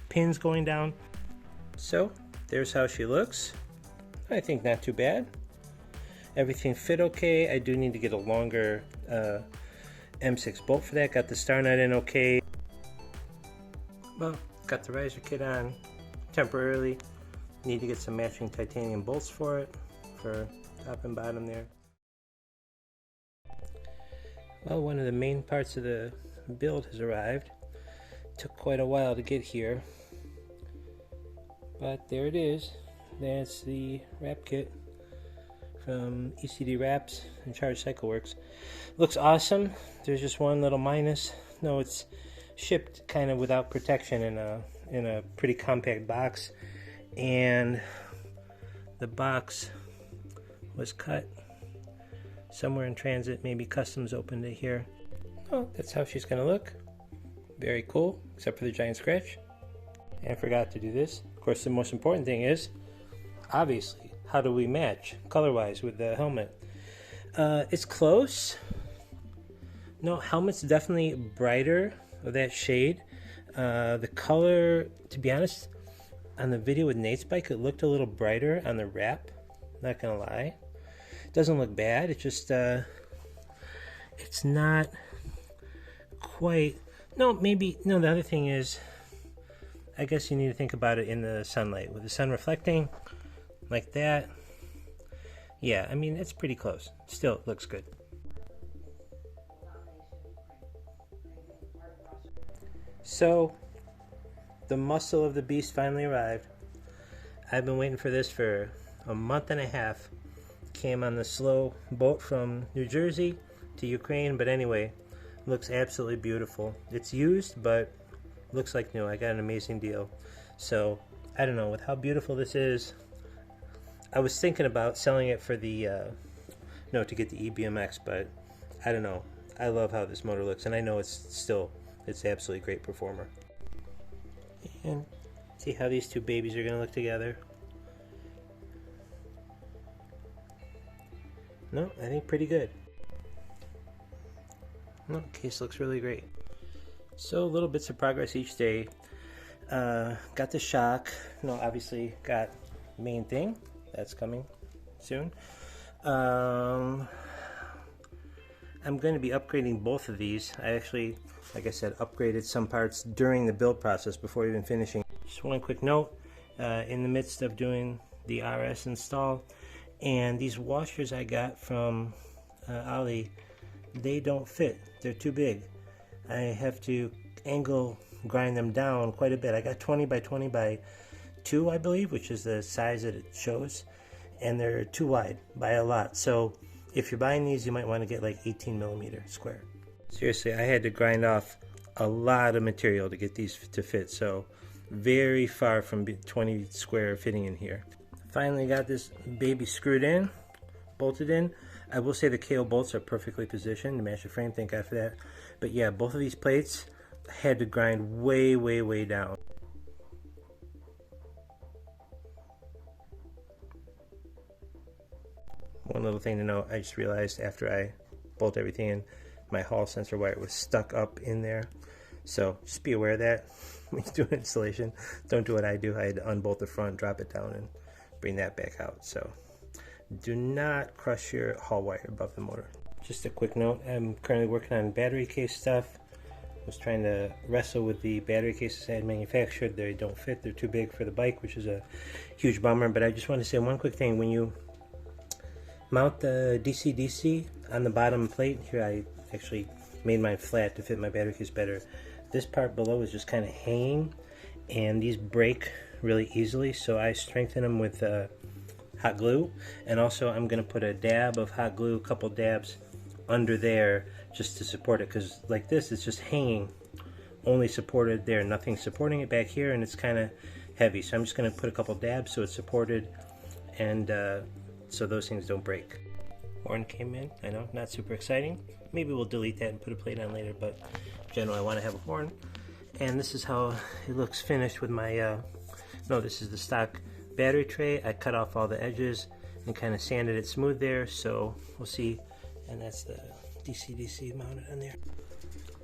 pins going down. So there's how she looks. I think not too bad. Everything fit okay. I do need to get a longer M6 bolt for that. Got the star nut in okay. Well, got the riser kit on temporarily. Need to get some matching titanium bolts for it, for top and bottom there. Well, one of the main parts of the build has arrived. Took quite a while to get here, but there it is. That's the wrap kit from ECD Wraps and Charge Cycle Works. Looks awesome. There's just one little minus. No, it's shipped kind of without protection in a pretty compact box, and the box was cut somewhere in transit. Maybe customs opened it here. Oh, that's how she's gonna look. Very cool, except for the giant scratch. And I forgot to do this. Of course, the most important thing is, obviously, how do we match color-wise with the helmet? It's close. No, helmet's definitely brighter of that shade. The color, to be honest, on the video with Nate's bike, it looked a little brighter on the wrap. Not gonna lie. It doesn't look bad. It just, it's not quite. No, maybe. No, the other thing is, I guess you need to think about it in the sunlight. With the sun reflecting like that, yeah, I mean, it's pretty close. Still, it looks good. So, the muscle of the beast finally arrived. I've been waiting for this for a month and a half. Came on the slow boat from New Jersey to Ukraine, but anyway, looks absolutely beautiful. It's used, but looks like new. I got an amazing deal. So, I don't know, with how beautiful this is, I was thinking about selling it for the, to get the EBMX, but I don't know. I love how this motor looks, and I know it's absolutely great performer. And see how these two babies are gonna look together. No, I think pretty good. No, case looks really great. So little bits of progress each day. Got the shock. No, obviously got main thing. That's coming soon. I'm going to be upgrading both of these. I actually, like I said, upgraded some parts during the build process before even finishing. Just one quick note, in the midst of doing the RS install, and these washers I got from Ali, they don't fit. They're too big. I have to angle grind them down quite a bit. I got 20 by 20 by 2, I believe, which is the size that it shows, and they're too wide by a lot. So if you're buying these, you might want to get like 18mm square. Seriously, I had to grind off a lot of material to get these to fit, so very far from 20 square fitting in here. Finally got this baby screwed in, bolted in. I will say the KO bolts are perfectly positioned to match the frame, thank God for that. But yeah, both of these plates had to grind way, way, way down. One little thing to note, I just realized after I bolt everything in, my hall sensor wire was stuck up in there. So just be aware of that when you do an installation. Don't do what I do. I had to unbolt the front, drop it down, and bring that back out. So do not crush your hall wire above the motor. Just a quick note, I'm currently working on battery case stuff. I was trying to wrestle with the battery cases I had manufactured. They don't fit, they're too big for the bike, which is a huge bummer. But I just want to say one quick thing. When you mount the DC-DC on the bottom plate, here I actually made mine flat to fit my battery case better. This part below is just kind of hanging, and these break really easily, so I strengthen them with hot glue, and also I'm going to put a dab of hot glue, a couple dabs under there just to support it, because like this, it's just hanging only supported there, nothing supporting it back here, and it's kind of heavy. So I'm just going to put a couple dabs so it's supported, and so those things don't break. Horn came in, I know, not super exciting. Maybe we'll delete that and put a plate on later, but in general I want to have a horn. And this is how it looks finished with my, no, this is the stock battery tray. I cut off all the edges and kind of sanded it smooth there, so we'll see. And that's the DC mounted on there.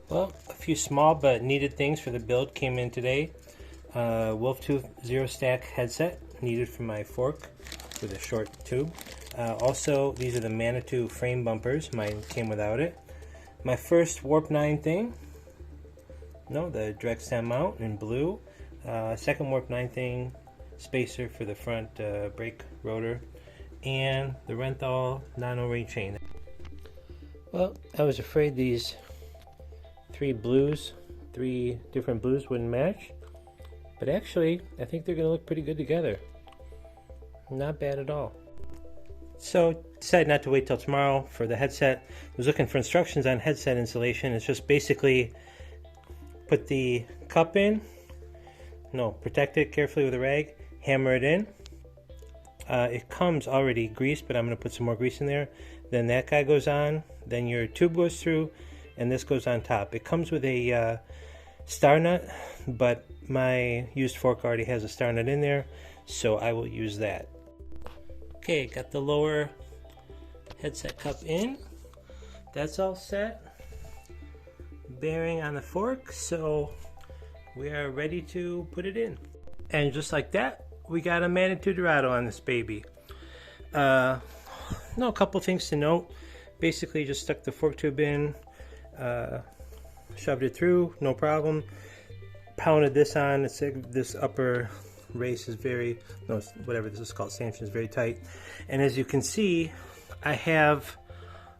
Well, a few small but needed things for the build came in today. Wolftooth zero stack headset needed for my fork with a short tube. Also, these are the Manitou frame bumpers. Mine came without it. My first Warp9 thing. No, the direct stem mount in blue. Second Warp9 thing, spacer for the front brake rotor, and the Renthal nano ring chain. Well, I was afraid these three different blues wouldn't match, but actually I think they're going to look pretty good together. Not bad at all. So decided not to wait till tomorrow for the headset. I was looking for instructions on headset installation. It's just basically put the cup in, protect it carefully with a rag, hammer it in. It comes already greased, but I'm going to put some more grease in there. Then that guy goes on, then your tube goes through, and this goes on top. It comes with a star nut, but my used fork already has a star nut in there, so I will use that. Okay, got the lower headset cup in. That's all set. Bearing on the fork, so we are ready to put it in. And just like that, we got a Manitou Dorado on this baby. A couple things to note. Basically just stuck the fork tube in, shoved it through, no problem. Pounded this on. This upper race is whatever this is called, stanchion is very tight. And as you can see, I have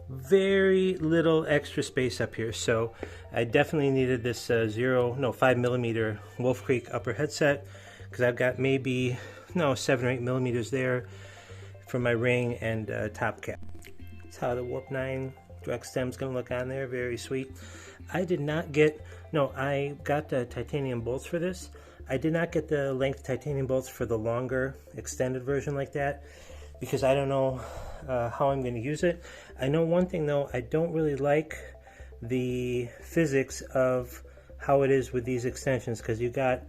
very little extra space up here, so I definitely needed this 5mm Wolf Creek upper headset, because I've got maybe 7 or 8 millimeters there for my ring and top cap. That's how the Warp9 direct stem's going to look on there. Very sweet. I got the titanium bolts for this. I did not get the length titanium bolts for the longer extended version like that, because I don't know how I'm going to use it. I know one thing though, I don't really like the physics of how it is with these extensions, because you got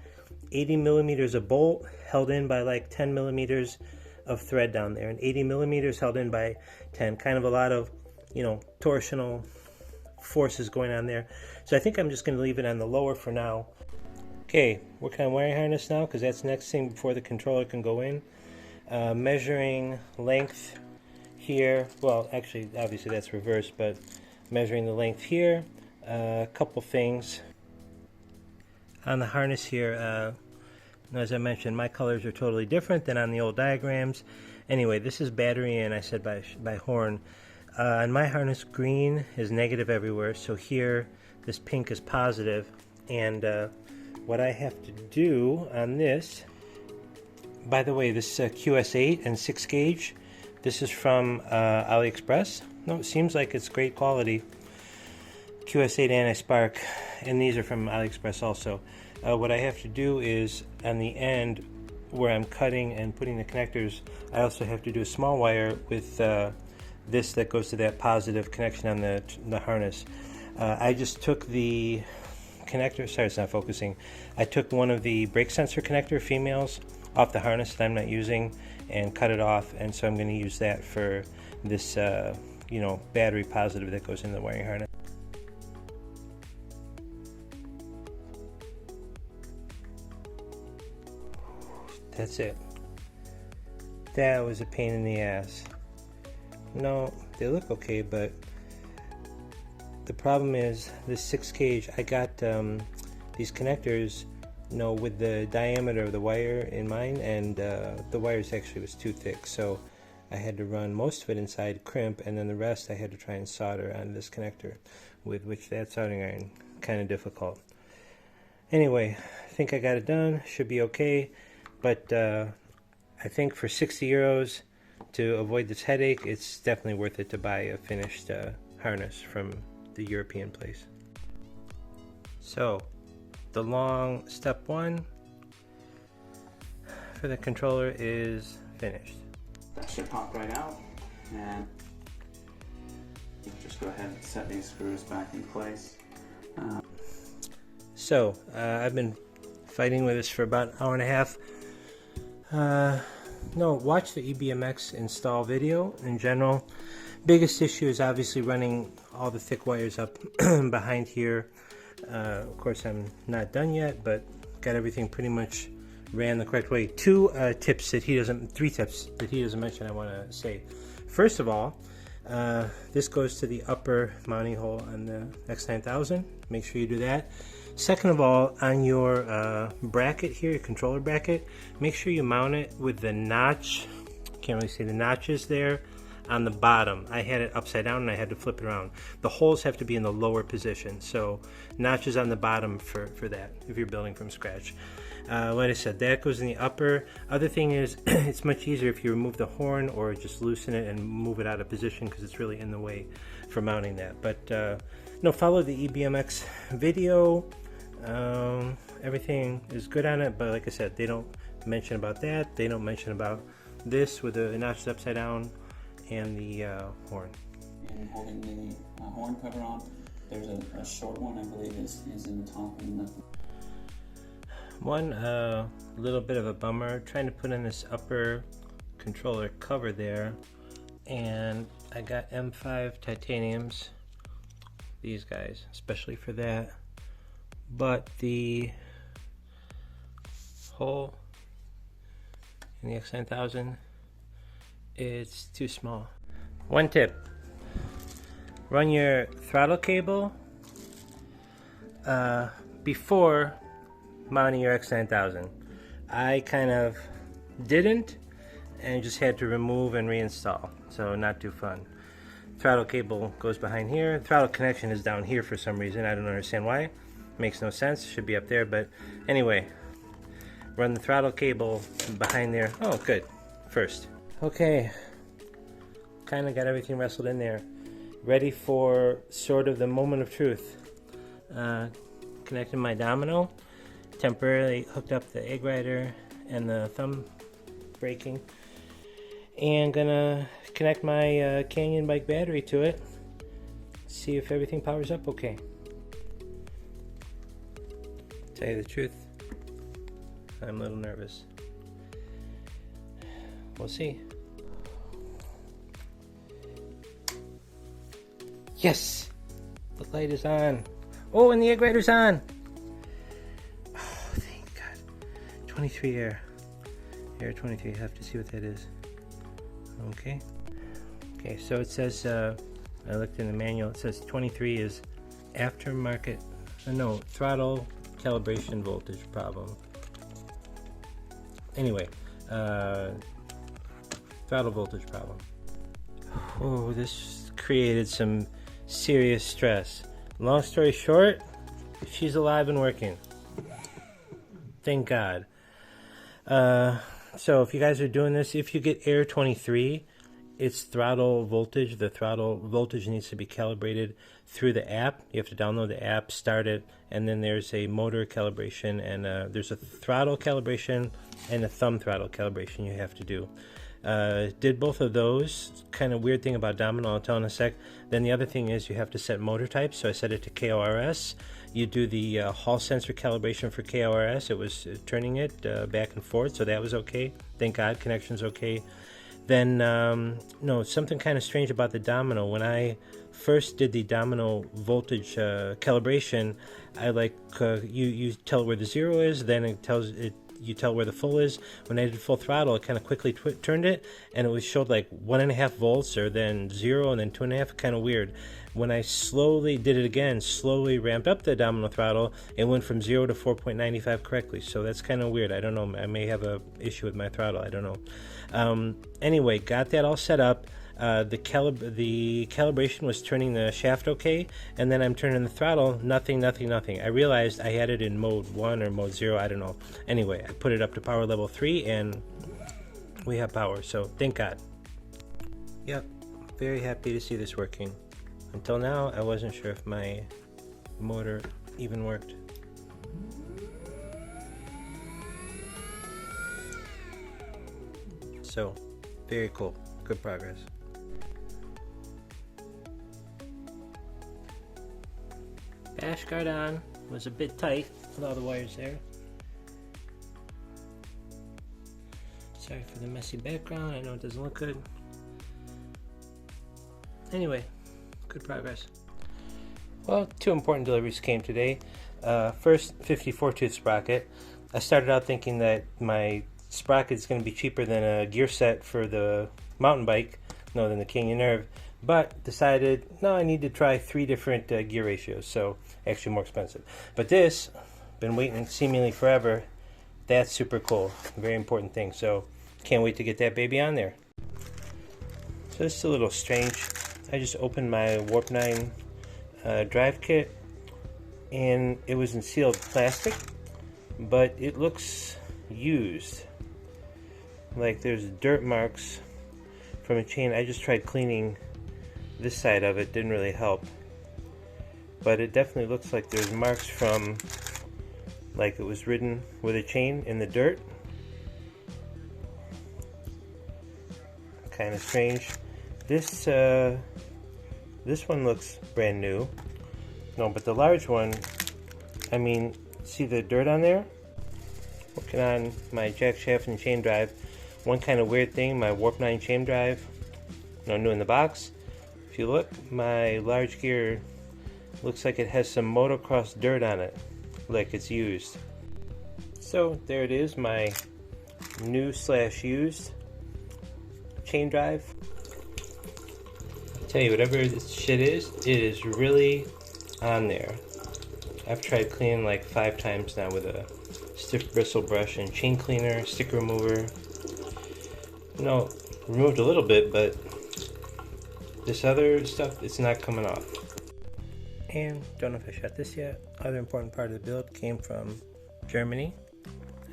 80 millimeters of bolt held in by like 10 millimeters of thread down there, and 80 millimeters held in by 10. Kind of a lot of, torsional forces going on there. So I think I'm just going to leave it on the lower for now. Okay, working on wiring harness now, because that's the next thing before the controller can go in. Measuring length here. Well, actually, obviously that's reversed, but measuring the length here. A couple things on the harness here. As I mentioned, my colors are totally different than on the old diagrams. Anyway, this is battery in, I said by Horn. On my harness, green is negative everywhere, so here this pink is positive. And what I have to do on this, by the way, this QS8 and 6 gauge, this is from AliExpress. No, it seems like it's great quality. QS8 anti-spark, and these are from AliExpress also. What I have to do is on the end where I'm cutting and putting the connectors, I also have to do a small wire with this that goes to that positive connection on the harness. I just took the connector, sorry it's not focusing, I took one of the brake sensor connector females off the harness that I'm not using and cut it off, and so I'm going to use that for this battery positive that goes in the wiring harness. That's it. That was a pain in the ass. No, they look okay, but the problem is this 6 gauge, I got these connectors, with the diameter of the wire in mine, and the wires actually was too thick, so I had to run most of it inside crimp, and then the rest I had to try and solder on this connector, with which that soldering iron kind of difficult. Anyway, I think I got it done. Should be okay. But I think for 60 euros to avoid this headache, it's definitely worth it to buy a finished harness from the European place. So, the long step 1 for the controller is finished. That should pop right out, and you can just go ahead and set these screws back in place. So I've been fighting with this for about an hour and a half. No, watch the EBMX install video in general. Biggest issue is obviously running all the thick wires up behind here. Of course, I'm not done yet, but got everything pretty much ran the correct way. Three tips that he doesn't mention I want to say. First of all, this goes to the upper mounting hole on the X9000. Make sure you do that. Second of all, on your bracket here, your controller bracket, make sure you mount it with the notch. Can't really see the notches there on the bottom. I had it upside down and I had to flip it around. The holes have to be in the lower position, so notches on the bottom for that if you're building from scratch. Like I said, that goes in the upper. Other thing is, it's much easier if you remove the horn or just loosen it and move it out of position because it's really in the way for mounting that. But no, follow the EBMX video. Everything is good on it, but like I said, they don't mention about that. They don't mention about this with the notches upside down and the horn. And holding the horn cover on, there's a short one, I believe, is in the top. And one little bit of a bummer, trying to put in this upper controller cover there, and I got M5 titaniums, these guys, especially for that, but the hole in the X9000, it's too small. One tip: run your throttle cable before mounting your X9000. I kind of didn't and just had to remove and reinstall, so not too fun. Throttle cable goes behind here. Throttle connection is down here for some reason. I don't understand why. Makes no sense. Should be up there, but anyway, run the throttle cable behind there. Oh, good. First. Okay, kind of got everything wrestled in there. Ready for sort of the moment of truth. Connecting my Domino. Temporarily hooked up the egg rider and the thumb braking, and gonna connect my Canyon bike battery to it, see if everything powers up okay. Tell you the truth, I'm a little nervous. We'll see. Yes, the light is on. Oh, and the egg rider's on. 23 air 23. I have to see what that is. Okay, so it says, I looked in the manual, it says 23 is aftermarket, no, throttle calibration voltage problem. Anyway, throttle voltage problem. Oh, this created some serious stress. Long story short, she's alive and working. Thank God. So if you guys are doing this, if you get Air 23, it's throttle voltage. The throttle voltage needs to be calibrated through the app. You have to download the app, start it, and then there's a motor calibration, and there's a throttle calibration and a thumb throttle calibration you have to do. Did both of those. Kind of weird thing about Domino, I'll tell in a sec. Then the other thing is you have to set motor type, so I set it to KORS. You do the Hall sensor calibration for KORS. It was turning it back and forth, so that was okay. Thank God, connection's okay. Then, no, something kind of strange about the Domino. When I first did the Domino voltage calibration, I you tell where the zero is, then you tell where the full is. When I did full throttle, it kind of quickly turned it, and it showed like 1.5 volts, or then 0, and then 2.5. Kind of weird. When I slowly did it again, slowly ramped up the Domino throttle, it went from 0 to 4.95 correctly. So that's kind of weird. I don't know. I may have a issue with my throttle. I don't know. Anyway, got that all set up. The calibration was turning the shaft okay, and then I'm turning the throttle, nothing. I realized I had it in mode 1 or mode 0, I don't know. Anyway, I put it up to power level 3 and we have power, so thank God. Yep, very happy to see this working. Until now, I wasn't sure if my motor even worked. So very cool, good progress. Bash guard on, was a bit tight with all the wires there. Sorry for the messy background, I know it doesn't look good. Anyway, good progress. Well, two important deliveries came today. First, 54 tooth sprocket. I started out thinking that my sprocket is going to be cheaper than a gear set for the mountain bike, no, than the King & Nerve, but decided, no, I need to try 3 different gear ratios, so actually more expensive. But this, been waiting seemingly forever, that's super cool, very important thing, so can't wait to get that baby on there. So this is a little strange. I just opened my Warp9 drive kit, and it was in sealed plastic, but it looks used. Like there's dirt marks from a chain. I just tried cleaning this side of it, didn't really help. But it definitely looks like there's marks from, like it was ridden with a chain in the dirt. Kind of strange. This one looks brand new. No, but the large one, I mean, see the dirt on there? Working on my Jackshaft and chain drive. One kind of weird thing, my Warp9 chain drive, new in the box. If you look, my large gear looks like it has some motocross dirt on it, like it's used. So there it is, my new/used chain drive. I tell you, whatever this shit is, it is really on there. I've tried cleaning like 5 times now with a stiff bristle brush and chain cleaner, stick remover. Removed a little bit, but this other stuff, it's not coming off. And don't know if I shot this yet. Other important part of the build came from Germany.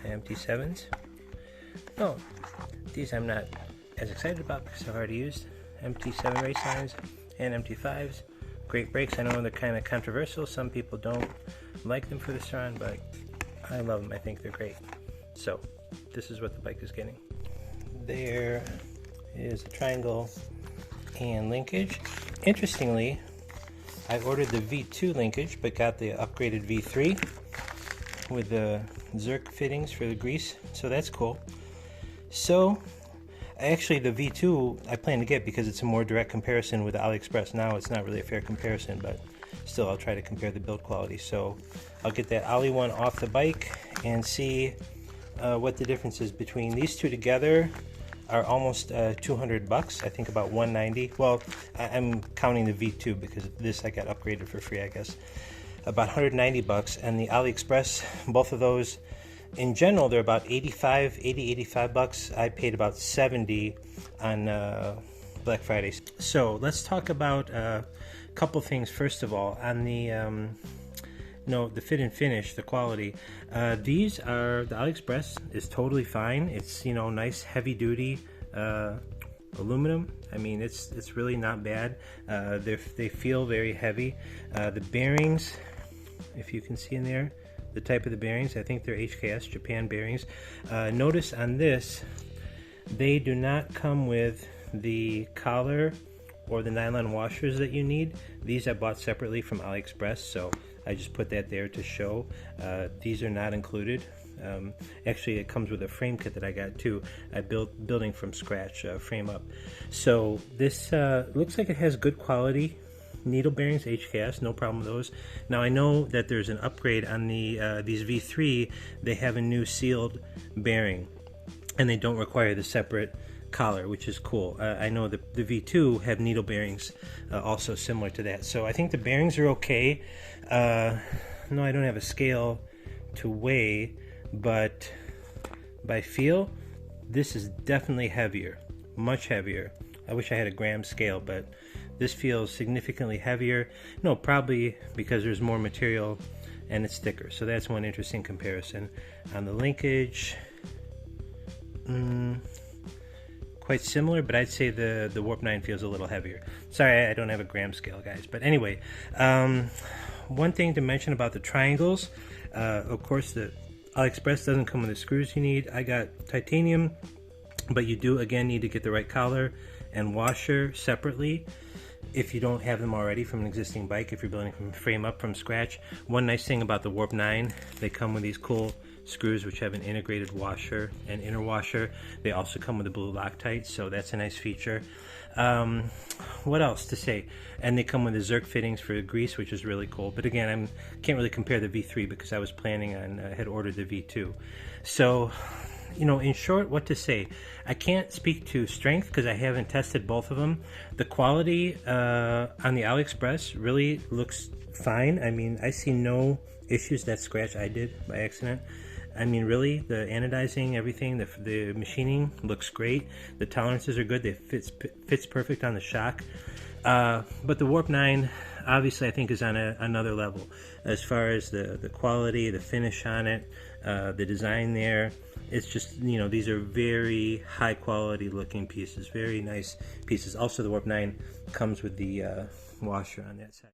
MT7s. No, these I'm not as excited about because I've already used MT7 race lines and MT5s. Great brakes. I know they're kind of controversial. Some people don't like them for the Surron, but I love them. I think they're great. So this is what the bike is getting. There is a triangle and linkage. Interestingly, I ordered the V2 linkage but got the upgraded V3 with the Zerk fittings for the grease, so that's cool. So actually the V2 I plan to get because it's a more direct comparison with AliExpress. Now it's not really a fair comparison, but still I'll try to compare the build quality. So I'll get that Ali one off the bike and see what the difference is between these two together. Are almost $200, I think about $190. Well, I'm counting the V2 because this I got upgraded for free, I guess. About $190, and the AliExpress, both of those, in general, they're about $85. I paid about $70 on Black Friday. So let's talk about a couple things. First of all, on the the fit and finish, the quality. These are, the AliExpress is totally fine. It's, nice heavy duty aluminum. I mean, it's really not bad. They feel very heavy. The bearings, if you can see in there, the type of the bearings, I think they're HKS, Japan bearings. Notice on this, they do not come with the collar or the nylon washers that you need. These I bought separately from AliExpress, so I just put that there to show. These are not included. Actually, it comes with a frame kit that I got too. I building from scratch, frame up. So this looks like it has good quality needle bearings, HKS, no problem with those. Now I know that there's an upgrade on the these V3. They have a new sealed bearing, and they don't require the separate collar, which is cool. I know the V2 have needle bearings also similar to that, so I think the bearings are okay. No, I don't have a scale to weigh, but by feel, this is definitely heavier, much heavier. I wish I had a gram scale, but this feels significantly heavier. No, probably because there's more material and it's thicker, so that's one interesting comparison. On the linkage, quite similar, but I'd say the Warp9 feels a little heavier. Sorry, I don't have a gram scale, guys. But anyway, one thing to mention about the triangles, of course, the AliExpress doesn't come with the screws you need. I got titanium But you do again need to get the right collar and washer separately if you don't have them already from an existing bike, if you're building from frame up from scratch. One nice thing about the Warp9, they come with these cool screws which have an integrated washer and inner washer. They also come with a blue Loctite, so that's a nice feature. What else to say? And they come with the Zerk fittings for grease, which is really cool. But again, I can't really compare the V3 because I was planning on, had ordered the V2. So, you know, in short, what to say? I can't speak to strength because I haven't tested both of them. The quality on the AliExpress really looks fine. I mean, I see no issues. That scratch I did by accident. I mean, really, the anodizing, everything, the machining looks great. The tolerances are good. They fits perfect on the shock. But the Warp9, obviously, I think is on another level as far as the quality, the finish on it, the design there. It's just, you know, these are very high quality looking pieces, very nice pieces. Also, the Warp9 comes with the washer on that side.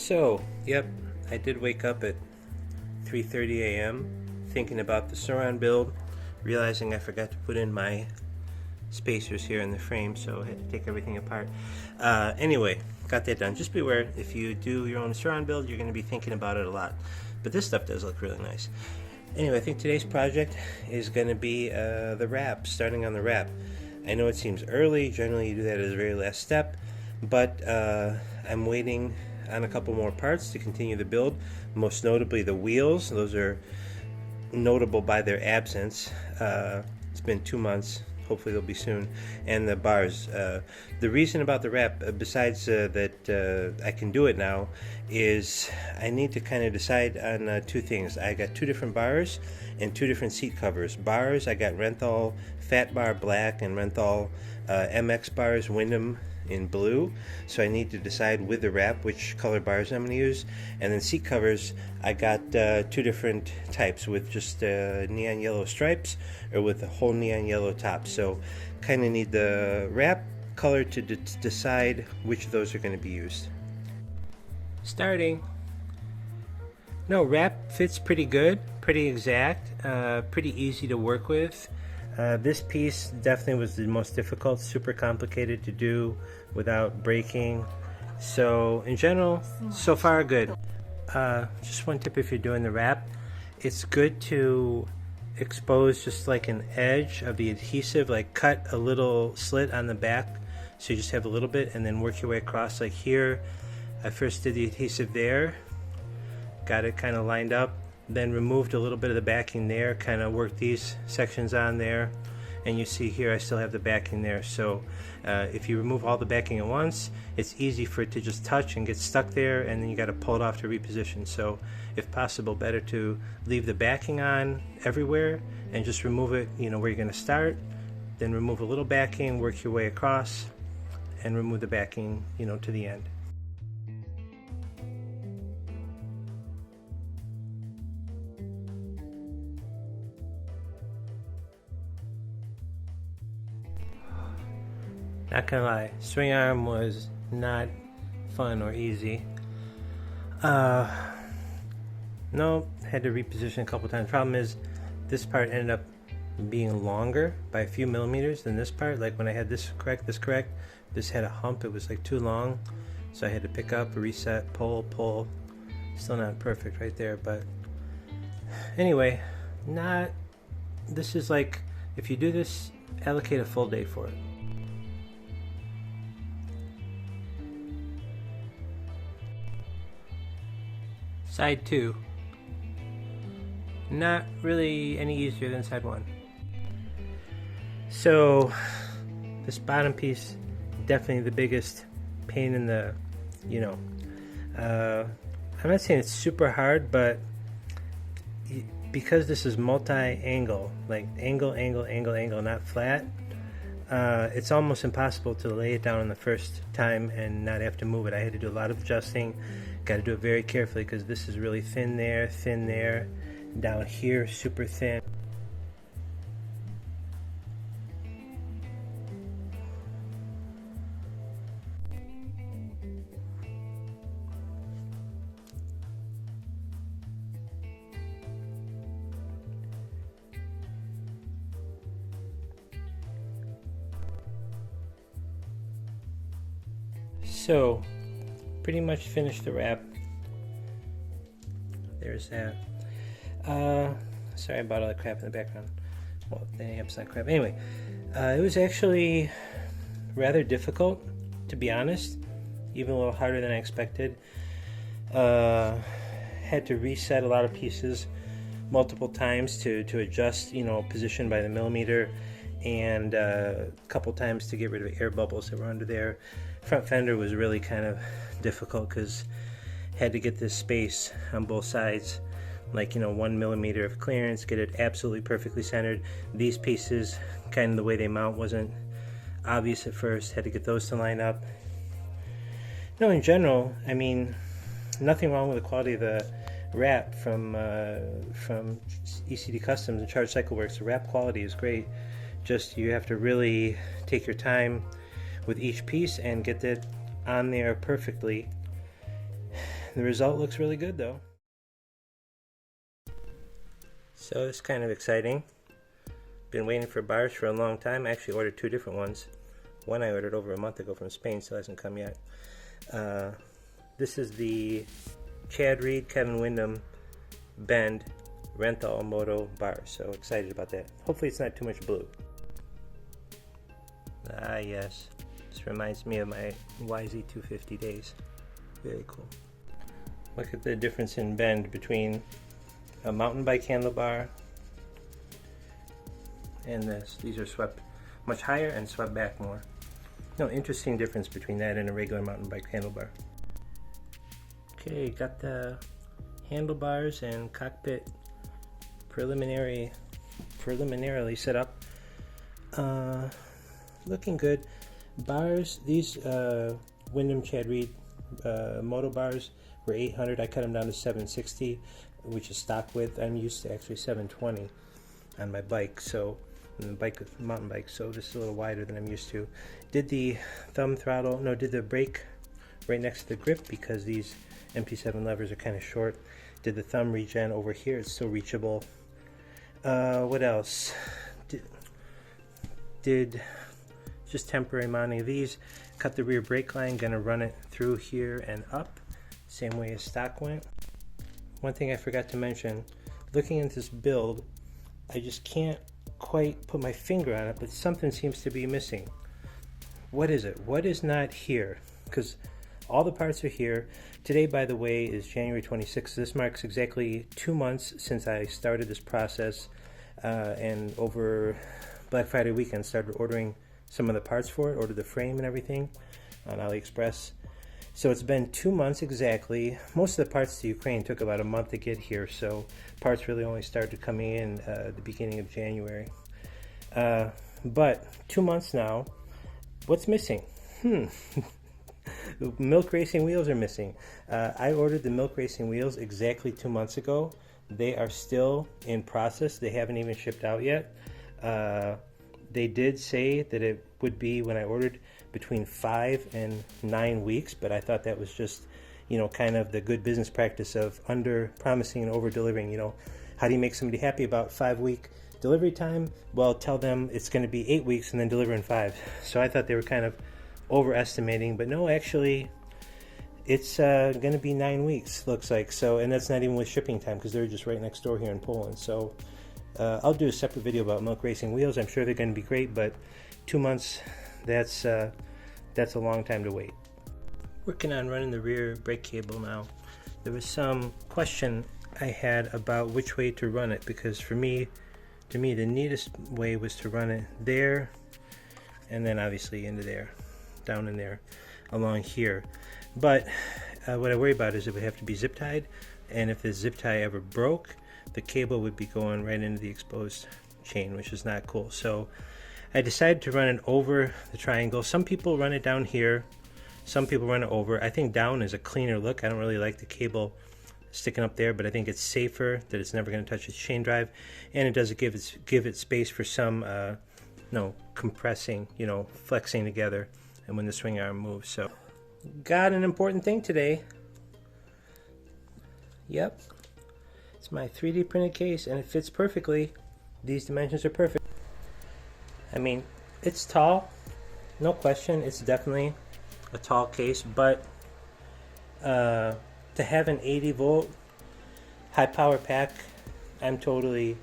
So, yep, I did wake up at 3:30 a.m. thinking about the Surron build, realizing I forgot to put in my spacers here in the frame, so I had to take everything apart. Anyway, got that done. Just beware, if you do your own Surron build, you're going to be thinking about it a lot. But this stuff does look really nice. Anyway, I think today's project is going to be the wrap, starting on the wrap. I know it seems early, generally you do that as the very last step, but I'm waiting on a couple more parts to continue the build, most notably the wheels. Those are notable by their absence. It's been 2 months, hopefully they'll be soon, and the bars. The reason about the wrap, besides that I can do it now, is I need to kind of decide on two things. I got 2 different bars and 2 different seat covers. Bars, I got Renthal Fat Bar Black and Renthal MX bars, Wyndham in blue, so I need to decide with the wrap which color bars I'm going to use. And then seat covers, I got 2 different types, with just neon yellow stripes or with a whole neon yellow top. So kind of need the wrap color to decide which of those are going to be used. Starting. No, wrap fits pretty good, pretty exact, pretty easy to work with. This piece definitely was the most difficult, super complicated to do without breaking. So in general, so far good. Just one tip if you're doing the wrap, it's good to expose just like an edge of the adhesive, like cut a little slit on the back so you just have a little bit, and then work your way across. Like here, I first did the adhesive there, got it kind of lined up, then removed a little bit of the backing there, kind of worked these sections on there, and you see here I still have the backing there. So if you remove all the backing at once, it's easy for it to just touch and get stuck there, and then you got to pull it off to reposition. So if possible, better to leave the backing on everywhere and just remove it, you know, where you're going to start, then remove a little backing, work your way across, and remove the backing, you know, to the end. Not gonna lie, Swingarm was not fun or easy. No, had to reposition a couple times. Problem is, this part ended up being longer by a few millimeters than this part. Like when I had this correct, this had a hump, it was like too long. So I had to pick up, reset, pull. Still not perfect right there, but anyway, this is like, if you do this, allocate a full day for it. Side 2, not really any easier than side 1. So this bottom piece, definitely the biggest pain in the, you know, I'm not saying it's super hard, but because this is multi-angle, like angle, not flat, it's almost impossible to lay it down on the first time and not have to move it. I had to do a lot of adjusting. Got to do it very carefully because this is really thin there, down here super thin. So pretty much finished the wrap. There's that. Sorry about all the crap in the background. Well, the amp's not crap. Anyway, it was actually rather difficult, to be honest. Even a little harder than I expected. Had to reset a lot of pieces multiple times to adjust, you know, position by the millimeter, and a couple times to get rid of air bubbles that were under there. Front fender was really kind of difficult because had to get this space on both sides, like, you know, 1 millimeter of clearance, get it absolutely perfectly centered. These pieces, kind of the way they mount wasn't obvious at first, had to get those to line up. No, in general, I mean, nothing wrong with the quality of the wrap from ECD Customs and Charge Cycle Works. The wrap quality is great, just you have to really take your time with each piece and get that on there perfectly. The result looks really good though. So it's kind of exciting. Been waiting for bars for a long time. I actually ordered 2 different ones. One I ordered over a month ago from Spain, still hasn't come yet. This is the Chad Reed, Kevin Windham Bend Renthal Moto bar. So excited about that. Hopefully it's not too much blue. Ah yes, this reminds me of my YZ250 days. Very cool. Look at the difference in bend between a mountain bike handlebar and this. These are swept much higher and swept back more. No, interesting difference between that and a regular mountain bike handlebar. Okay, got the handlebars and cockpit preliminarily set up. Looking good. Bars, these Windham Chad Reed moto bars were 800. I cut them down to 760, which is stock width. I'm used to actually 720 on my bike, so mountain bike, so this is a little wider than I'm used to. Did the thumb throttle, no, did the brake right next to the grip because these MP7 levers are kind of short. Did the thumb regen over here, it's still reachable. What else? Did just temporary mounting of these. Cut the rear brake line, gonna run it through here and up, same way as stock went. One thing I forgot to mention, looking at this build, I just can't quite put my finger on it, but something seems to be missing. What is it? What is not here? Because all the parts are here. Today, by the way, is January 26th. This marks exactly 2 months since I started this process, and over Black Friday weekend started ordering some of the parts for it, ordered the frame and everything on AliExpress. So it's been 2 months exactly. Most of the parts to Ukraine took about a month to get here, so parts really only started coming in the beginning of January. But 2 months now. What's missing? The milk racing wheels are missing. I ordered the milk racing wheels exactly 2 months ago. They are still in process. They haven't even shipped out yet. They did say that it would be, when I ordered, between 5 and 9 weeks, but I thought that was just, you know, kind of the good business practice of under promising and over delivering. You know, how do you make somebody happy about 5-week delivery time? Well, tell them it's going to be 8 weeks and then deliver in 5. So I thought they were kind of overestimating, but no, actually it's going to be 9 weeks, looks like. So, and that's not even with shipping time because they're just right next door here in Poland. So I'll do a separate video about milk racing wheels. I'm sure they're going to be great, but 2 months, that's a long time to wait. Working on running the rear brake cable now. There was some question I had about which way to run it, because to me the neatest way was to run it there and then obviously into there, down in there, along here. But what I worry about is it would have to be zip tied, and if the zip tie ever broke, the cable would be going right into the exposed chain, which is not cool. So I decided to run it over the triangle. Some people run it down here, some people run it over. I think down is a cleaner look. I don't really like the cable sticking up there, but I think it's safer that it's never going to touch its chain drive, and it does give it space for some compressing, you know, flexing together, and when the swing arm moves. So got an important thing today. Yep, it's my 3D printed case, and it fits perfectly. These dimensions are perfect. I mean, it's tall, no question. It's definitely a tall case, but to have an 80-volt high power pack, I'm totally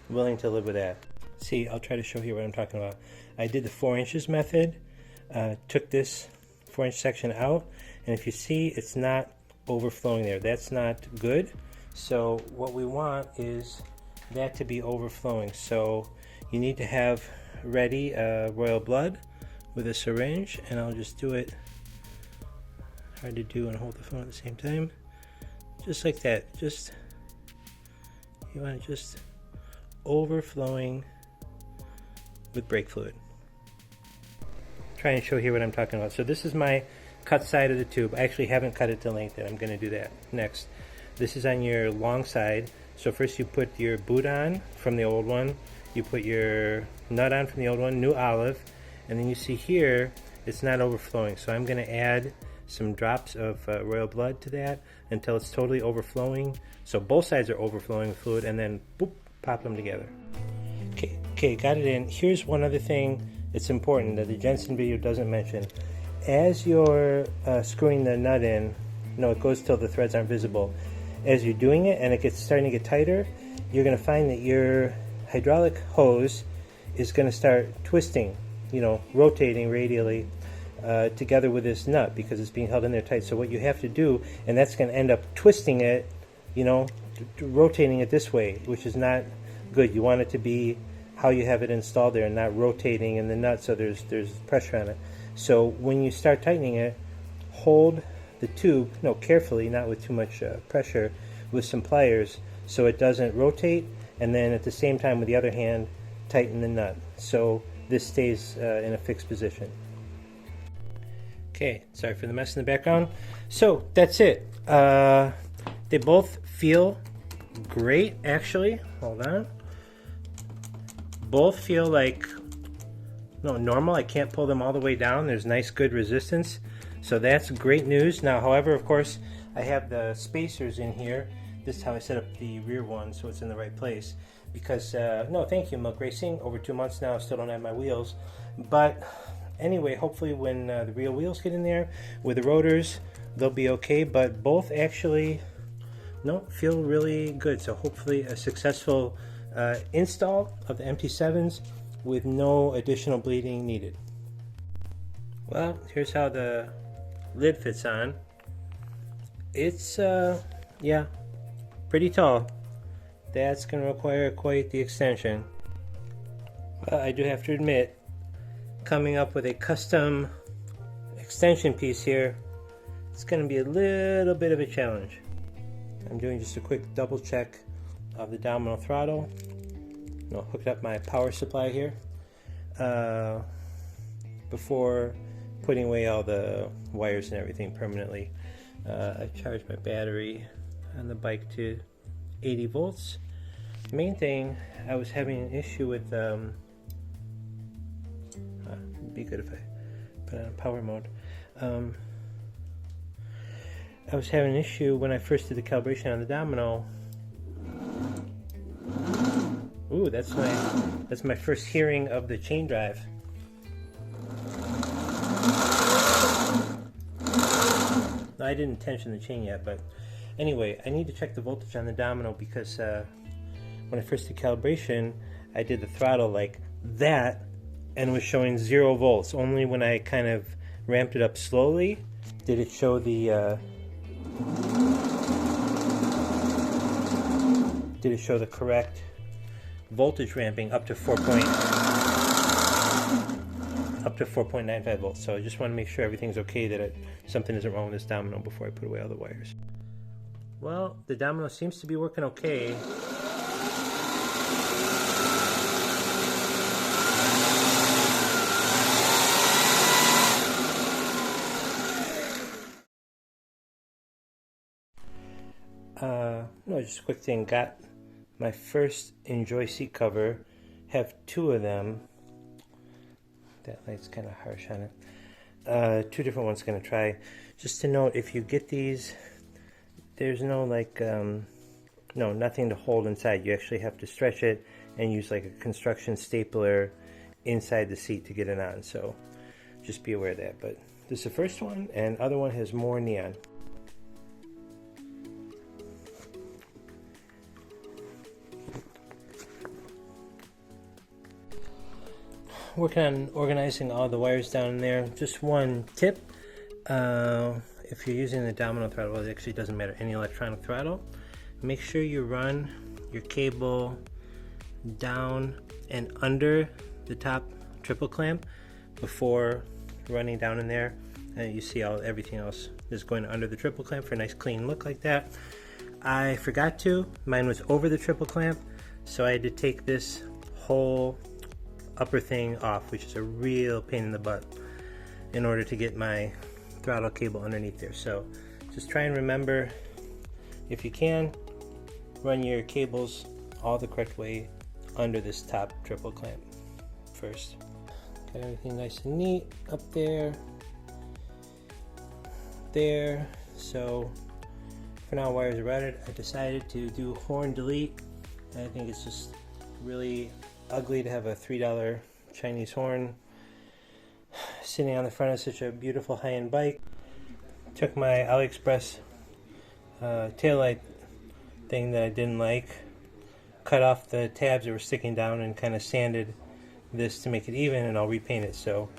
willing to live with that. See, I'll try to show you what I'm talking about. I did the 4 inches method, took this 4-inch section out, and if you see, it's not overflowing there. That's not good. So what we want is that to be overflowing. So you need to have ready royal blood with a syringe, and I'll just do it. Hard to do and hold the phone at the same time. Just like that. Just, you want it just overflowing with brake fluid. Try and show here what I'm talking about. So this is my cut side of the tube. I actually haven't cut it to length yet. I'm going to do that next. This is on your long side. So first you put your boot on from the old one. You put your nut on from the old one, new olive, and then you see here it's not overflowing. So I'm going to add some drops of royal blood to that until it's totally overflowing. So both sides are overflowing with fluid, and then boop, pop them together. Okay, got it in. Here's one other thing that's important that the Jensen video doesn't mention. As you're screwing the nut in, no, it goes till the threads aren't visible. As you're doing it and it gets starting to get tighter, you're going to find that your hydraulic hose is going to start twisting, you know, rotating radially together with this nut because it's being held in there tight. So what you have to do, and that's going to end up twisting it, you know, rotating it this way, which is not good. You want it to be how you have it installed there and not rotating in the nut so there's pressure on it. So when you start tightening it, hold the tube, no, carefully, not with too much pressure, with some pliers so it doesn't rotate, and then at the same time with the other hand tighten the nut so this stays in a fixed position. Okay, sorry for the mess in the background. So that's it. They both feel great, actually. Hold on. Both feel like normal. I can't pull them all the way down. There's nice good resistance, so that's great news. Now, however, of course, I have the spacers in here. This is how I set up the rear one so it's in the right place, because no, thank you, Milk Racing. Over 2 months now, I still don't have my wheels, but anyway, hopefully when the real wheels get in there with the rotors, they'll be okay. But both actually feel really good, so hopefully a successful install of the MT7s with no additional bleeding needed. Well, here's how the lid fits on. It's yeah, pretty tall. That's going to require quite the extension. Well, I do have to admit, coming up with a custom extension piece here, it's going to be a little bit of a challenge. I'm doing just a quick double check of the Domino throttle. Hooked up my power supply here before putting away all the wires and everything permanently. I charged my battery on the bike to 80 volts. Main thing, I was having an issue with it'd be good if I put it on power mode. I was having an issue when I first did the calibration on the Domino. Ooh, that's my first hearing of the chain drive. I didn't tension the chain yet, but anyway, I need to check the voltage on the Domino because when I first did calibration, I did the throttle like that and it was showing 0 volts. Only when I kind of ramped it up slowly did it show the correct voltage ramping up to 4.95 volts. So I just want to make sure everything's okay, that something isn't wrong with this Domino before I put away all the wires. Well, the Domino seems to be working okay. No, just a quick thing. Got my first Enjoy seat cover. Have 2 of them. That light's kind of harsh on it. 2 different ones going to try. Just to note, if you get these, there's no nothing to hold inside. You actually have to stretch it and use like a construction stapler inside the seat to get it on. So just be aware of that. But this is the first one, and the other one has more neon. Working on organizing all the wires down in there. Just one tip, if you're using the Domino throttle, it actually doesn't matter, any electronic throttle, make sure you run your cable down and under the top triple clamp before running down in there. And you see everything else is going under the triple clamp for a nice clean look like that. I forgot to, mine was over the triple clamp, so I had to take this whole upper thing off, which is a real pain in the butt, in order to get my throttle cable underneath there. So just try and remember, if you can, run your cables all the correct way under this top triple clamp first. Got everything nice and neat up there. there. So for now, wires are routed. I decided to do horn delete. I think it's just really ugly to have a $3 Chinese horn sitting on the front of such a beautiful high-end bike. Took my AliExpress taillight thing that I didn't like, cut off the tabs that were sticking down, and kind of sanded this to make it even, and I'll repaint it, so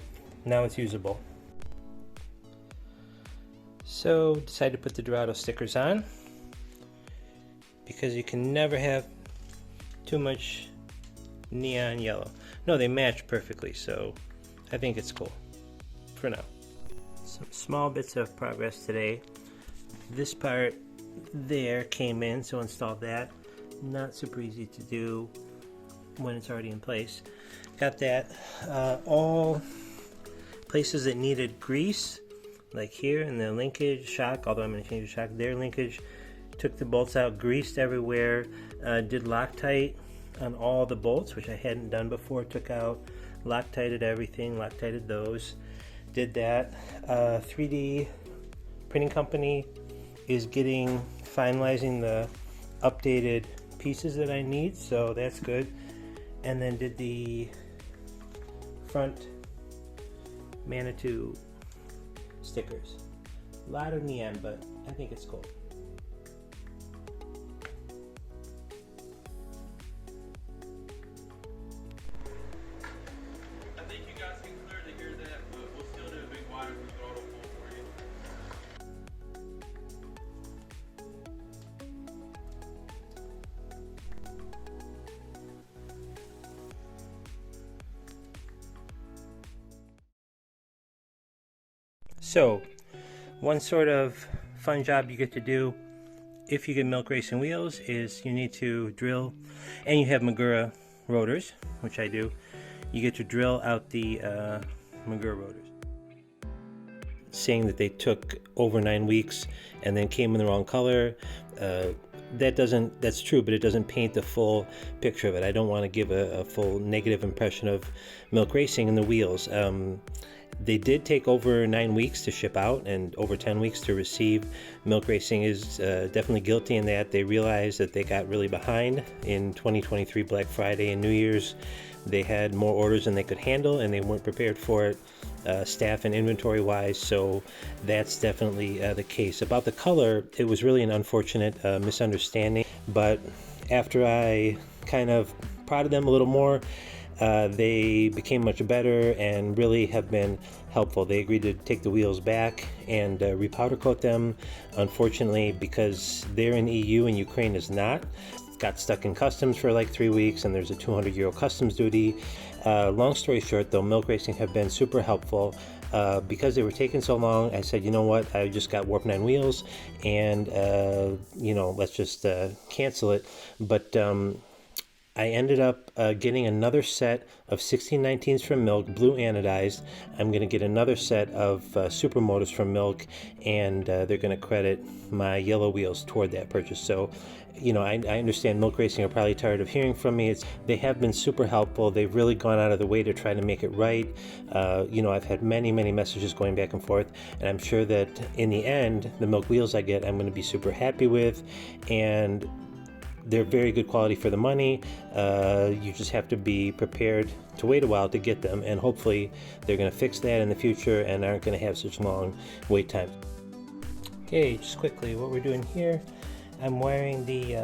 now it's usable. So decided to put the Dorado stickers on because you can never have too much neon yellow. No, they match perfectly, so I think it's cool for now. Some small bits of progress today. This part there came in, so installed that. Not super easy to do when it's already in place. Got that. All places that needed grease, like here in the linkage shock, although I'm going to change the shock, their linkage, took the bolts out, greased everywhere, did Loctite on all the bolts, which I hadn't done before. Took out, Loctited everything, Loctited those, did that. 3D printing company is finalizing the updated pieces that I need, so that's good. And then did the front Manitou stickers. A lot of neon, but I think it's cool. I think you guys can clearly hear that, but we'll still do a big wide open throttle pull for you. So, one sort of fun job you get to do if you get milk racing wheels is you need to drill, and you have Magura rotors, which I do. You get to drill out the Magura rotors. Saying that they took over 9 weeks and then came in the wrong color, that's true, but it doesn't paint the full picture of it. I don't want to give a full negative impression of milk racing and the wheels. They did take over 9 weeks to ship out and over 10 weeks to receive. Milk Racing is definitely guilty in that. They realized that they got really behind in 2023 Black Friday and New Year's. They had more orders than they could handle, and they weren't prepared for it, staff and inventory wise, so that's definitely the case. About the color, it was really an unfortunate misunderstanding, but after I kind of prodded them a little more, they became much better and really have been helpful. They agreed to take the wheels back and repowder coat them. Unfortunately, because they're in EU and Ukraine is not, got stuck in customs for like 3 weeks, and there's a 200-euro customs duty. Long story short, though, Milk Racing have been super helpful. Because they were taking so long, I said, you know what, I just got Warp9 Wheels, and let's just cancel it. But I ended up getting another set of 1619s from Milk, blue anodized. I'm going to get another set of Supermotos from Milk, and they're going to credit my yellow wheels toward that purchase. So, I understand Milk Racing are probably tired of hearing from me. They have been super helpful. They've really gone out of the way to try to make it right. I've had many messages going back and forth, and I'm sure that in the end, the Milk wheels I get, I'm going to be super happy with, and they're very good quality for the money. You just have to be prepared to wait a while to get them, and hopefully they're going to fix that in the future and aren't going to have such long wait times. Okay, just quickly, what we're doing here, I'm wiring the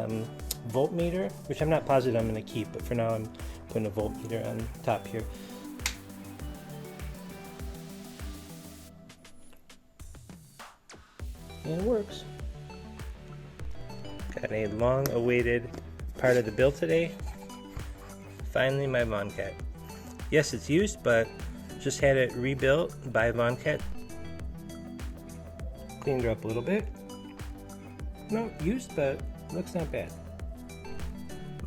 voltmeter, which I'm not positive I'm going to keep, but for now I'm putting a voltmeter on top here. And it works. Got a long-awaited part of the build today. Finally, my Von Cat. Yes, it's used, but just had it rebuilt by Von Cat. Cleaned her up a little bit. No, used, but looks not bad.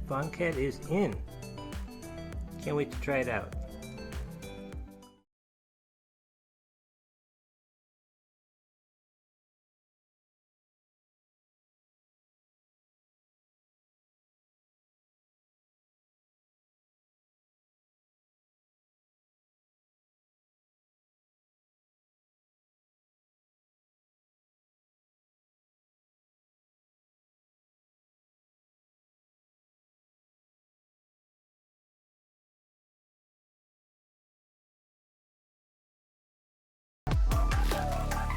Von Cat is in. Can't wait to try it out.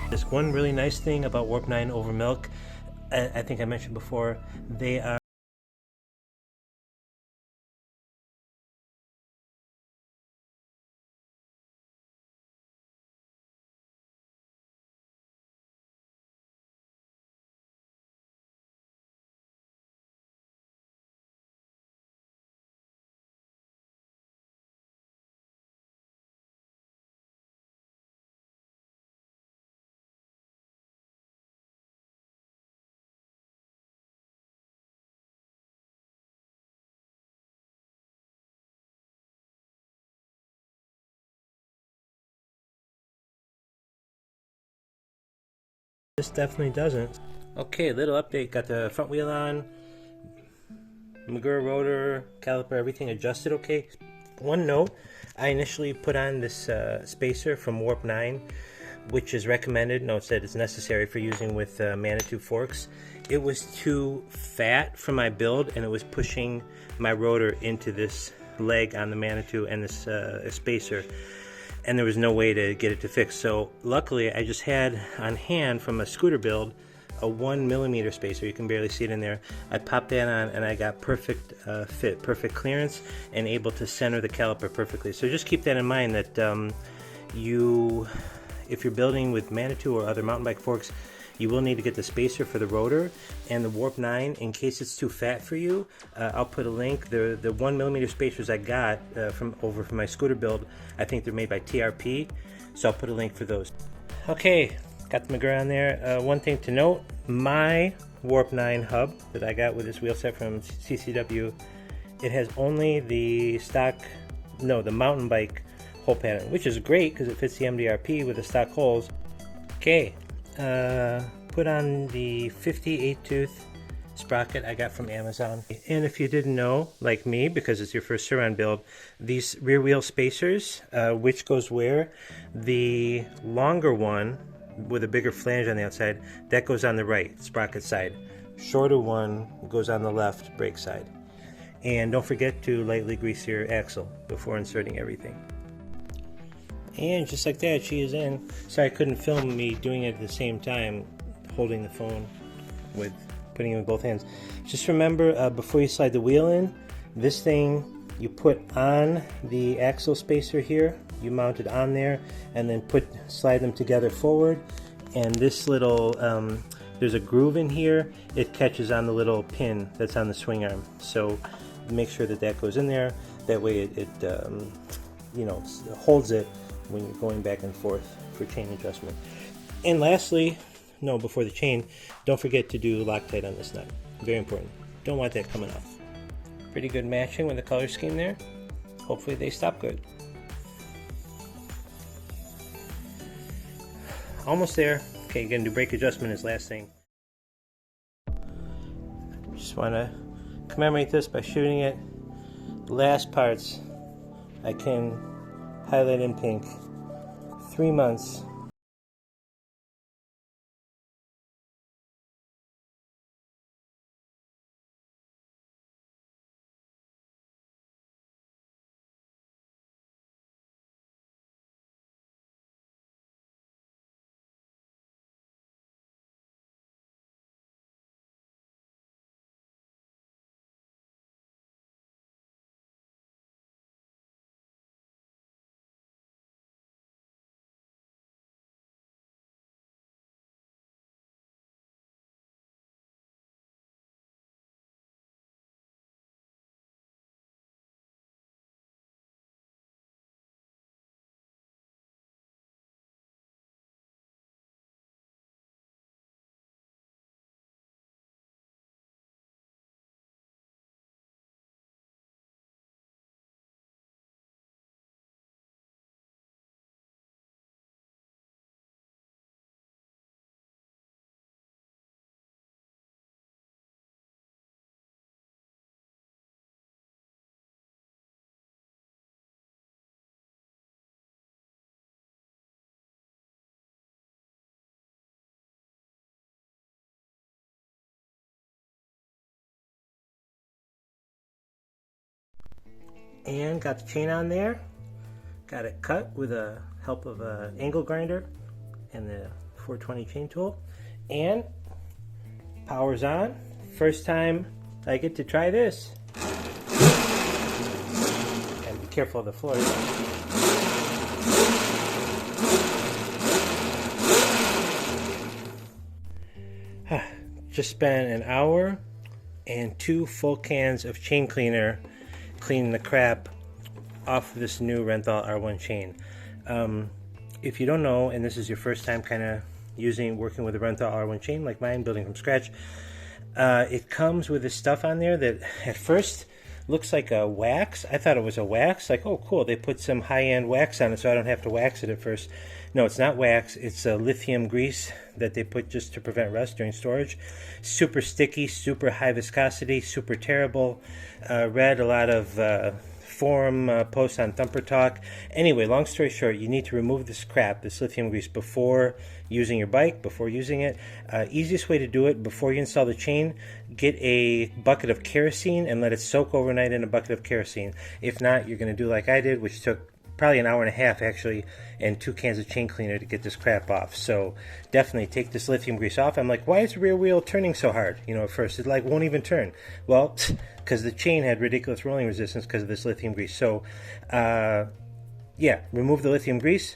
There's one really nice thing about Warp9 over milk. I think I mentioned before, they are this definitely doesn't. Okay, little update. Got the front wheel on, Magura rotor, caliper, everything adjusted okay. One note, I initially put on this spacer from Warp9, which is recommended. No, it said it's necessary for using with Manitou forks. It was too fat for my build, and it was pushing my rotor into this leg on the Manitou and this spacer, and there was no way to get it to fix. So luckily I just had on hand from a scooter build a 1mm spacer. You can barely see it in there. I popped that on and I got perfect fit, perfect clearance, and able to center the caliper perfectly. So just keep that in mind, that if you're building with Manitou or other mountain bike forks, you will need to get the spacer for the rotor and the Warp9 in case it's too fat for you. I'll put a link. The 1mm spacers I got from my scooter build, I think they're made by TRP, so I'll put a link for those. Okay, got the Magura on there. One thing to note, my Warp9 hub that I got with this wheel set from CCW, it has only the the mountain bike hole pattern, which is great because it fits the MDRP with the stock holes. Okay. Put on the 58 tooth sprocket I got from Amazon. And if you didn't know, like me, because it's your first Surron build, these rear wheel spacers, which goes where, the longer one with a bigger flange on the outside, that goes on the right sprocket side. Shorter one goes on the left brake side. And don't forget to lightly grease your axle before inserting everything. And just like that, she is in. Sorry I couldn't film me doing it at the same time, holding the phone with putting it in both hands. Just remember, before you slide the wheel in, this thing you put on the axle spacer here, you mount it on there, and then slide them together forward. And this little, there's a groove in here, it catches on the little pin that's on the swing arm. So make sure that that goes in there. That way it holds it when you're going back and forth for chain adjustment. And lastly, before the chain, don't forget to do Loctite on this nut. Very important. Don't want that coming off. Pretty good matching with the color scheme there. Hopefully they stop good. Almost there. Okay, gonna do brake adjustment as last thing. Just want to commemorate this by shooting it. The last parts I can highlight in pink. 3 months. And got the chain on there. Got it cut with the help of an angle grinder. and the 420 chain tool, and power's on. First time I get to try this. Gotta be careful of the floor. Just spent an hour and 2 full cans of chain cleaner cleaning the crap off of this new Renthal R1 chain. If you don't know, and this is your first time kind of working with a Renthal R1 chain like mine, building from scratch, it comes with this stuff on there that at first looks like a wax. I thought it was a wax, like, oh cool, they put some high-end wax on it so I don't have to wax it at first. No, it's not wax, it's a lithium grease that they put just to prevent rust during storage. Super sticky, super high viscosity, super terrible. Read a lot of forum posts on Thumper Talk. Anyway, long story short, you need to remove this crap, this lithium grease, before using your bike, before using it. Easiest way to do it, before you install the chain, get a bucket of kerosene and let it soak overnight in a bucket of kerosene. If not, you're going to do like I did, which took probably an hour and a half actually, and 2 cans of chain cleaner to get this crap off. So definitely take this lithium grease off. I'm like, why is the rear wheel turning so hard? You know, at first it like won't even turn. Well, because the chain had ridiculous rolling resistance because of this lithium grease. So yeah, remove the lithium grease,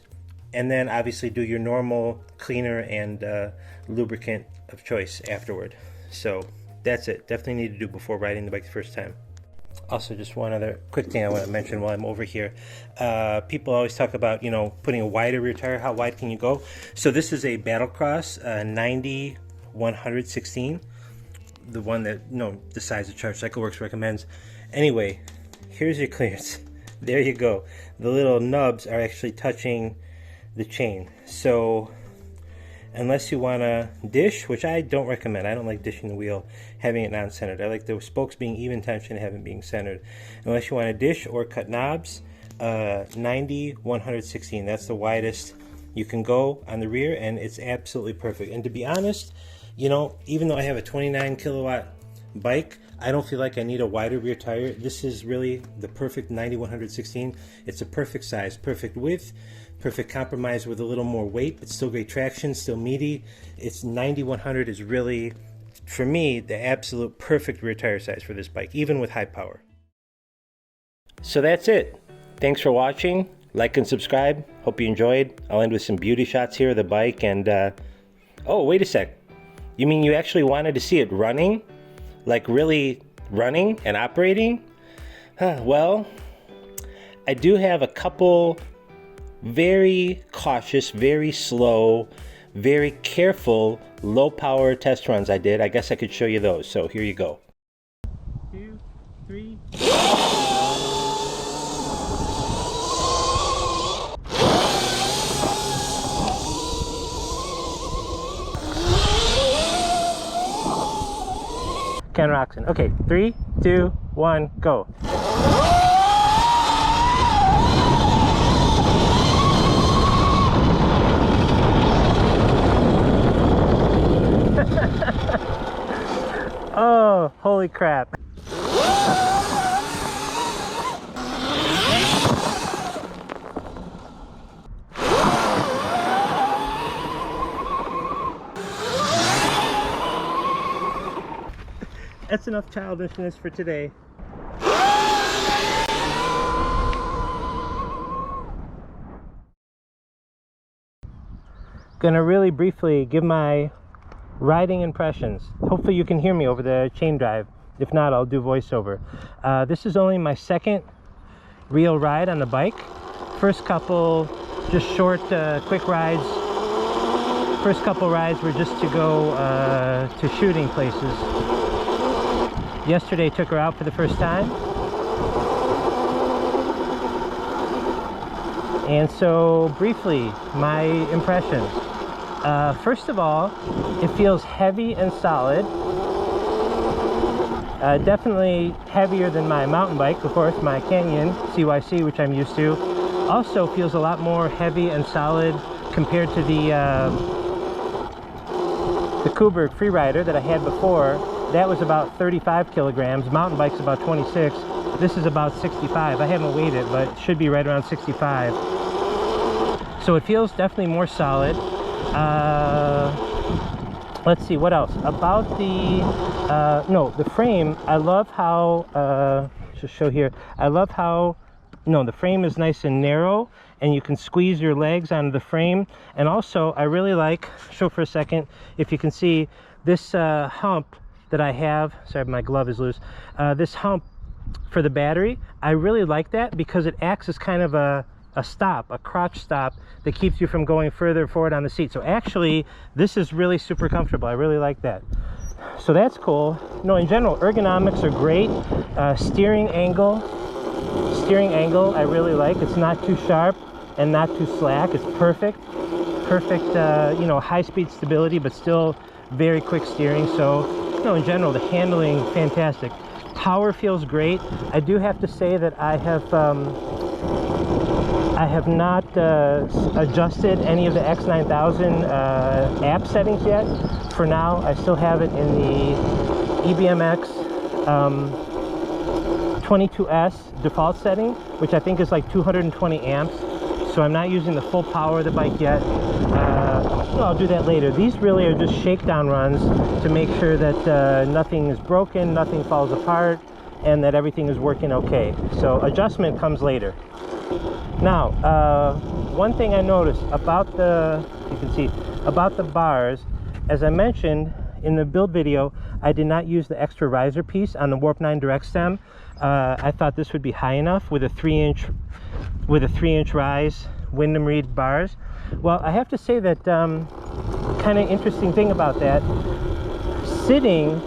and then obviously do your normal cleaner and lubricant of choice afterward. So that's it. Definitely need to do before riding the bike the first time. Also, just one other quick thing I want to mention while I'm over here. People always talk about, you know, putting a wider rear tire. How wide can you go? So this is a Battlecross 90-116. The one that, you know, the size of Charge Cycle Works recommends. Anyway, here's your clearance. There you go. The little nubs are actually touching the chain. So unless you want to dish, which I don't recommend. I don't like dishing the wheel, having it non-centered. I like the spokes being even tension and having it being centered. Unless you want to dish or cut knobs, 90-116. That's the widest you can go on the rear, and it's absolutely perfect. And to be honest, you know, even though I have a 29 kilowatt bike, I don't feel like I need a wider rear tire. This is really the perfect 90-116. It's a perfect size, perfect width, perfect compromise with a little more weight, but still great traction, still meaty. It's 90-100 is really, for me, the absolute perfect rear tire size for this bike, even with high power. So that's it. Thanks for watching. Like and subscribe. Hope you enjoyed. I'll end with some beauty shots here of the bike. And oh, wait a sec. You mean you actually wanted to see it running? Like really running and operating? Well, I do have a couple very cautious, very slow, very careful, low power test runs I did. I guess I could show you those. So here you go. 2, 3. Counter oxen. Okay, 3, 2, 1, go. Oh, holy crap. That's enough childishness for today. Gonna really briefly give my riding impressions. Hopefully you can hear me over the chain drive. If not, I'll do voiceover. This is only my second real ride on the bike. First couple just short, quick rides. First couple rides were just to go to shooting places. Yesterday took her out for the first time. And so briefly, my impressions. First of all, it feels heavy and solid. Definitely heavier than my mountain bike, of course, my Canyon CYC, which I'm used to. Also feels a lot more heavy and solid compared to the Kuberg Freerider that I had before. That was about 35 kilograms. Mountain bike's about 26. This is about 65. I haven't weighed it, but it should be right around 65. So it feels definitely more solid. Let's see, what else? About the frame, I love how, just show here, I love how, the frame is nice and narrow, and you can squeeze your legs onto the frame. And also, I really like, show for a second, if you can see, this hump that I have, sorry, my glove is loose, this hump for the battery, I really like that because it acts as kind of a stop, a crotch stop that keeps you from going further forward on the seat. So actually, this is really super comfortable. I really like that. So that's cool. No, in general, ergonomics are great. Steering angle, I really like. It's not too sharp and not too slack. It's perfect. Perfect, you know, high-speed stability, but still very quick steering. So, you know, in general, the handling, fantastic. Power feels great. I do have to say that I have not adjusted any of the X9000 app settings yet. For now, I still have it in the EBMX 22S default setting, which I think is like 220 amps. So I'm not using the full power of the bike yet. Well, I'll do that later. These really are just shakedown runs to make sure that nothing is broken, nothing falls apart, and that everything is working okay. So adjustment comes later. Now, one thing I noticed about the, you can see, about the bars, as I mentioned in the build video, I did not use the extra riser piece on the Warp9 direct stem. I thought this would be high enough with a 3-inch rise Wyndham Reed bars. Well, I have to say that kind of interesting thing about that, sitting,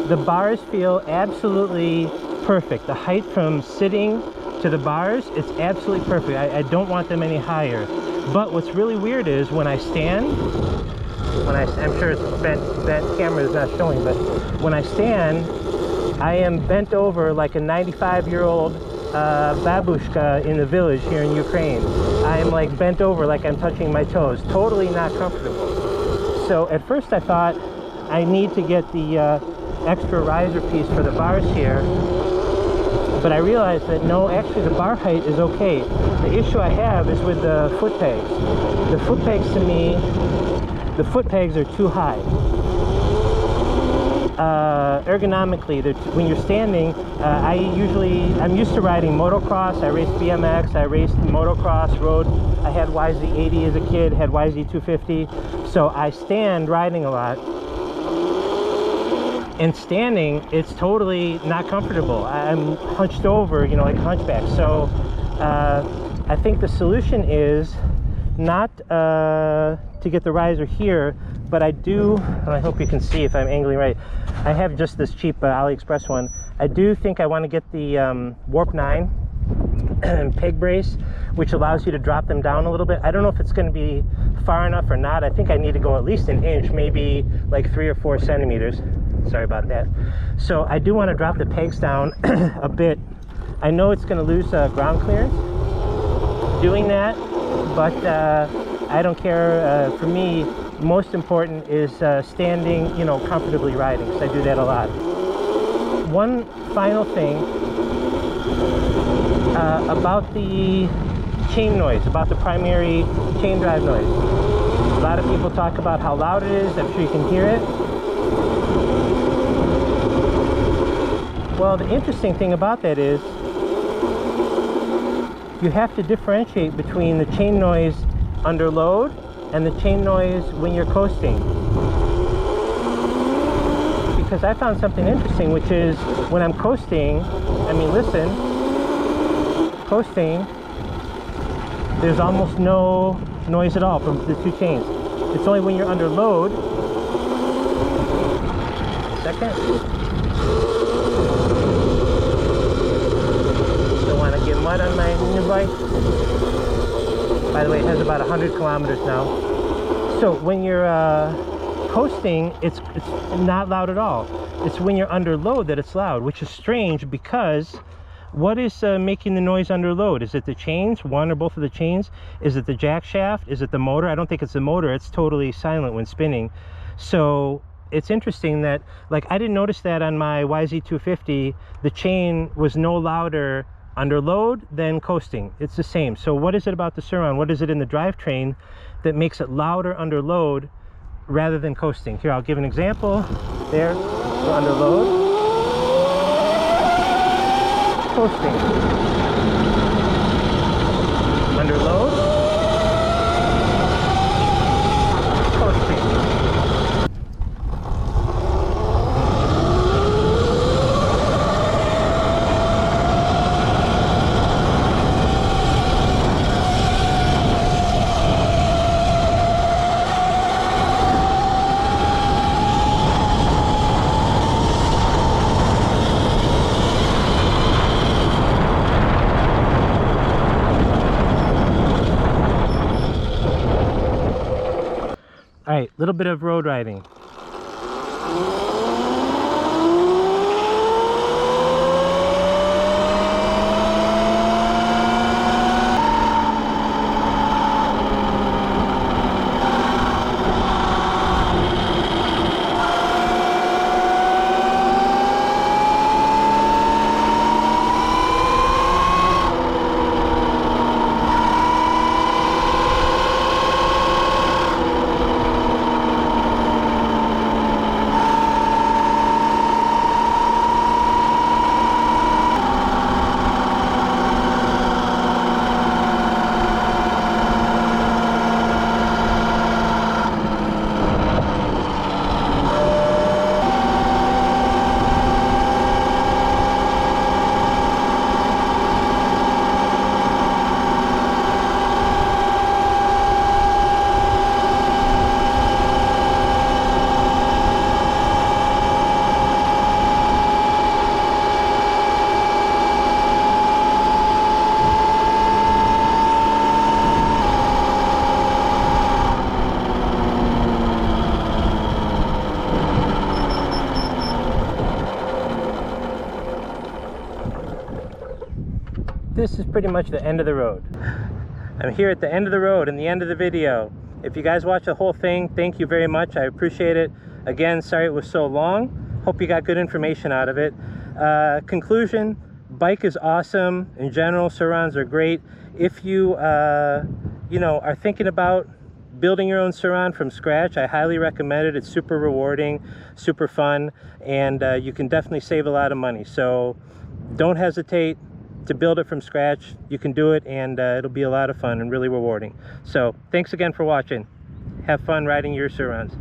the bars feel absolutely perfect. The height from sitting to the bars, it's absolutely perfect. I don't want them any higher. But what's really weird is when I stand, I'm sure it's bent camera is not showing, but when I stand, I am bent over like a 95-year-old babushka in the village here in Ukraine. I am like bent over like I'm touching my toes. Totally not comfortable. So at first I thought I need to get the extra riser piece for the bars here. But I realized that no, actually the bar height is okay. The issue I have is with the foot pegs. The foot pegs to me, the foot pegs are too high. Ergonomically, when you're standing, I'm used to riding motocross. I raced BMX, I raced motocross, road. I had YZ80 as a kid, had YZ250. So I stand riding a lot. And standing, it's totally not comfortable. I'm hunched over, you know, like a hunchback. So I think the solution is not to get the riser here, but I do, and I hope you can see if I'm angling right, I have just this cheap AliExpress one. I do think I want to get the Warp9 peg brace, which allows you to drop them down a little bit. I don't know if it's going to be far enough or not. I think I need to go at least an inch, maybe like 3 or 4 centimeters. Sorry about that. So I do want to drop the pegs down a bit. I know it's going to lose ground clearance doing that, but I don't care. For me, most important is standing, you know, comfortably riding, because I do that a lot. One final thing about the chain noise, about the primary chain drive noise. A lot of people talk about how loud it is. I'm sure you can hear it. Well, the interesting thing about that is you have to differentiate between the chain noise under load and the chain noise when you're coasting. Because I found something interesting, which is when I'm coasting, I mean, listen, coasting, there's almost no noise at all from the two chains. It's only when you're under load. Second. Don't want to get mud on my new bike. By the way, it has about 100 kilometers now. So when you're coasting, it's not loud at all. It's when you're under load that it's loud, which is strange, because what is making the noise under load? Is it the chains, one or both of the chains? Is it the Jackshaft? Is it the motor? I don't think it's the motor. It's totally silent when spinning. So it's interesting that, like, I didn't notice that on my YZ250. The chain was no louder under load than coasting. It's the same. So what is it about the Surron? What is it in the drivetrain that makes it louder under load rather than coasting. Here, I'll give an example. There, we're under load. Coasting. Under load. Coasting. All right, little bit of road riding. This is pretty much the end of the road. I'm here at the end of the road and the end of the video. If you guys watch the whole thing, thank you very much. I appreciate it. Again, sorry it was so long. Hope you got good information out of it. Conclusion, bike is awesome. In general, Surrons are great. If you, are thinking about building your own Surron from scratch, I highly recommend it. It's super rewarding, super fun, and you can definitely save a lot of money. So don't hesitate to build it from scratch. You can do it, and it'll be a lot of fun and really rewarding. So thanks again for watching. Have fun riding your Surrons.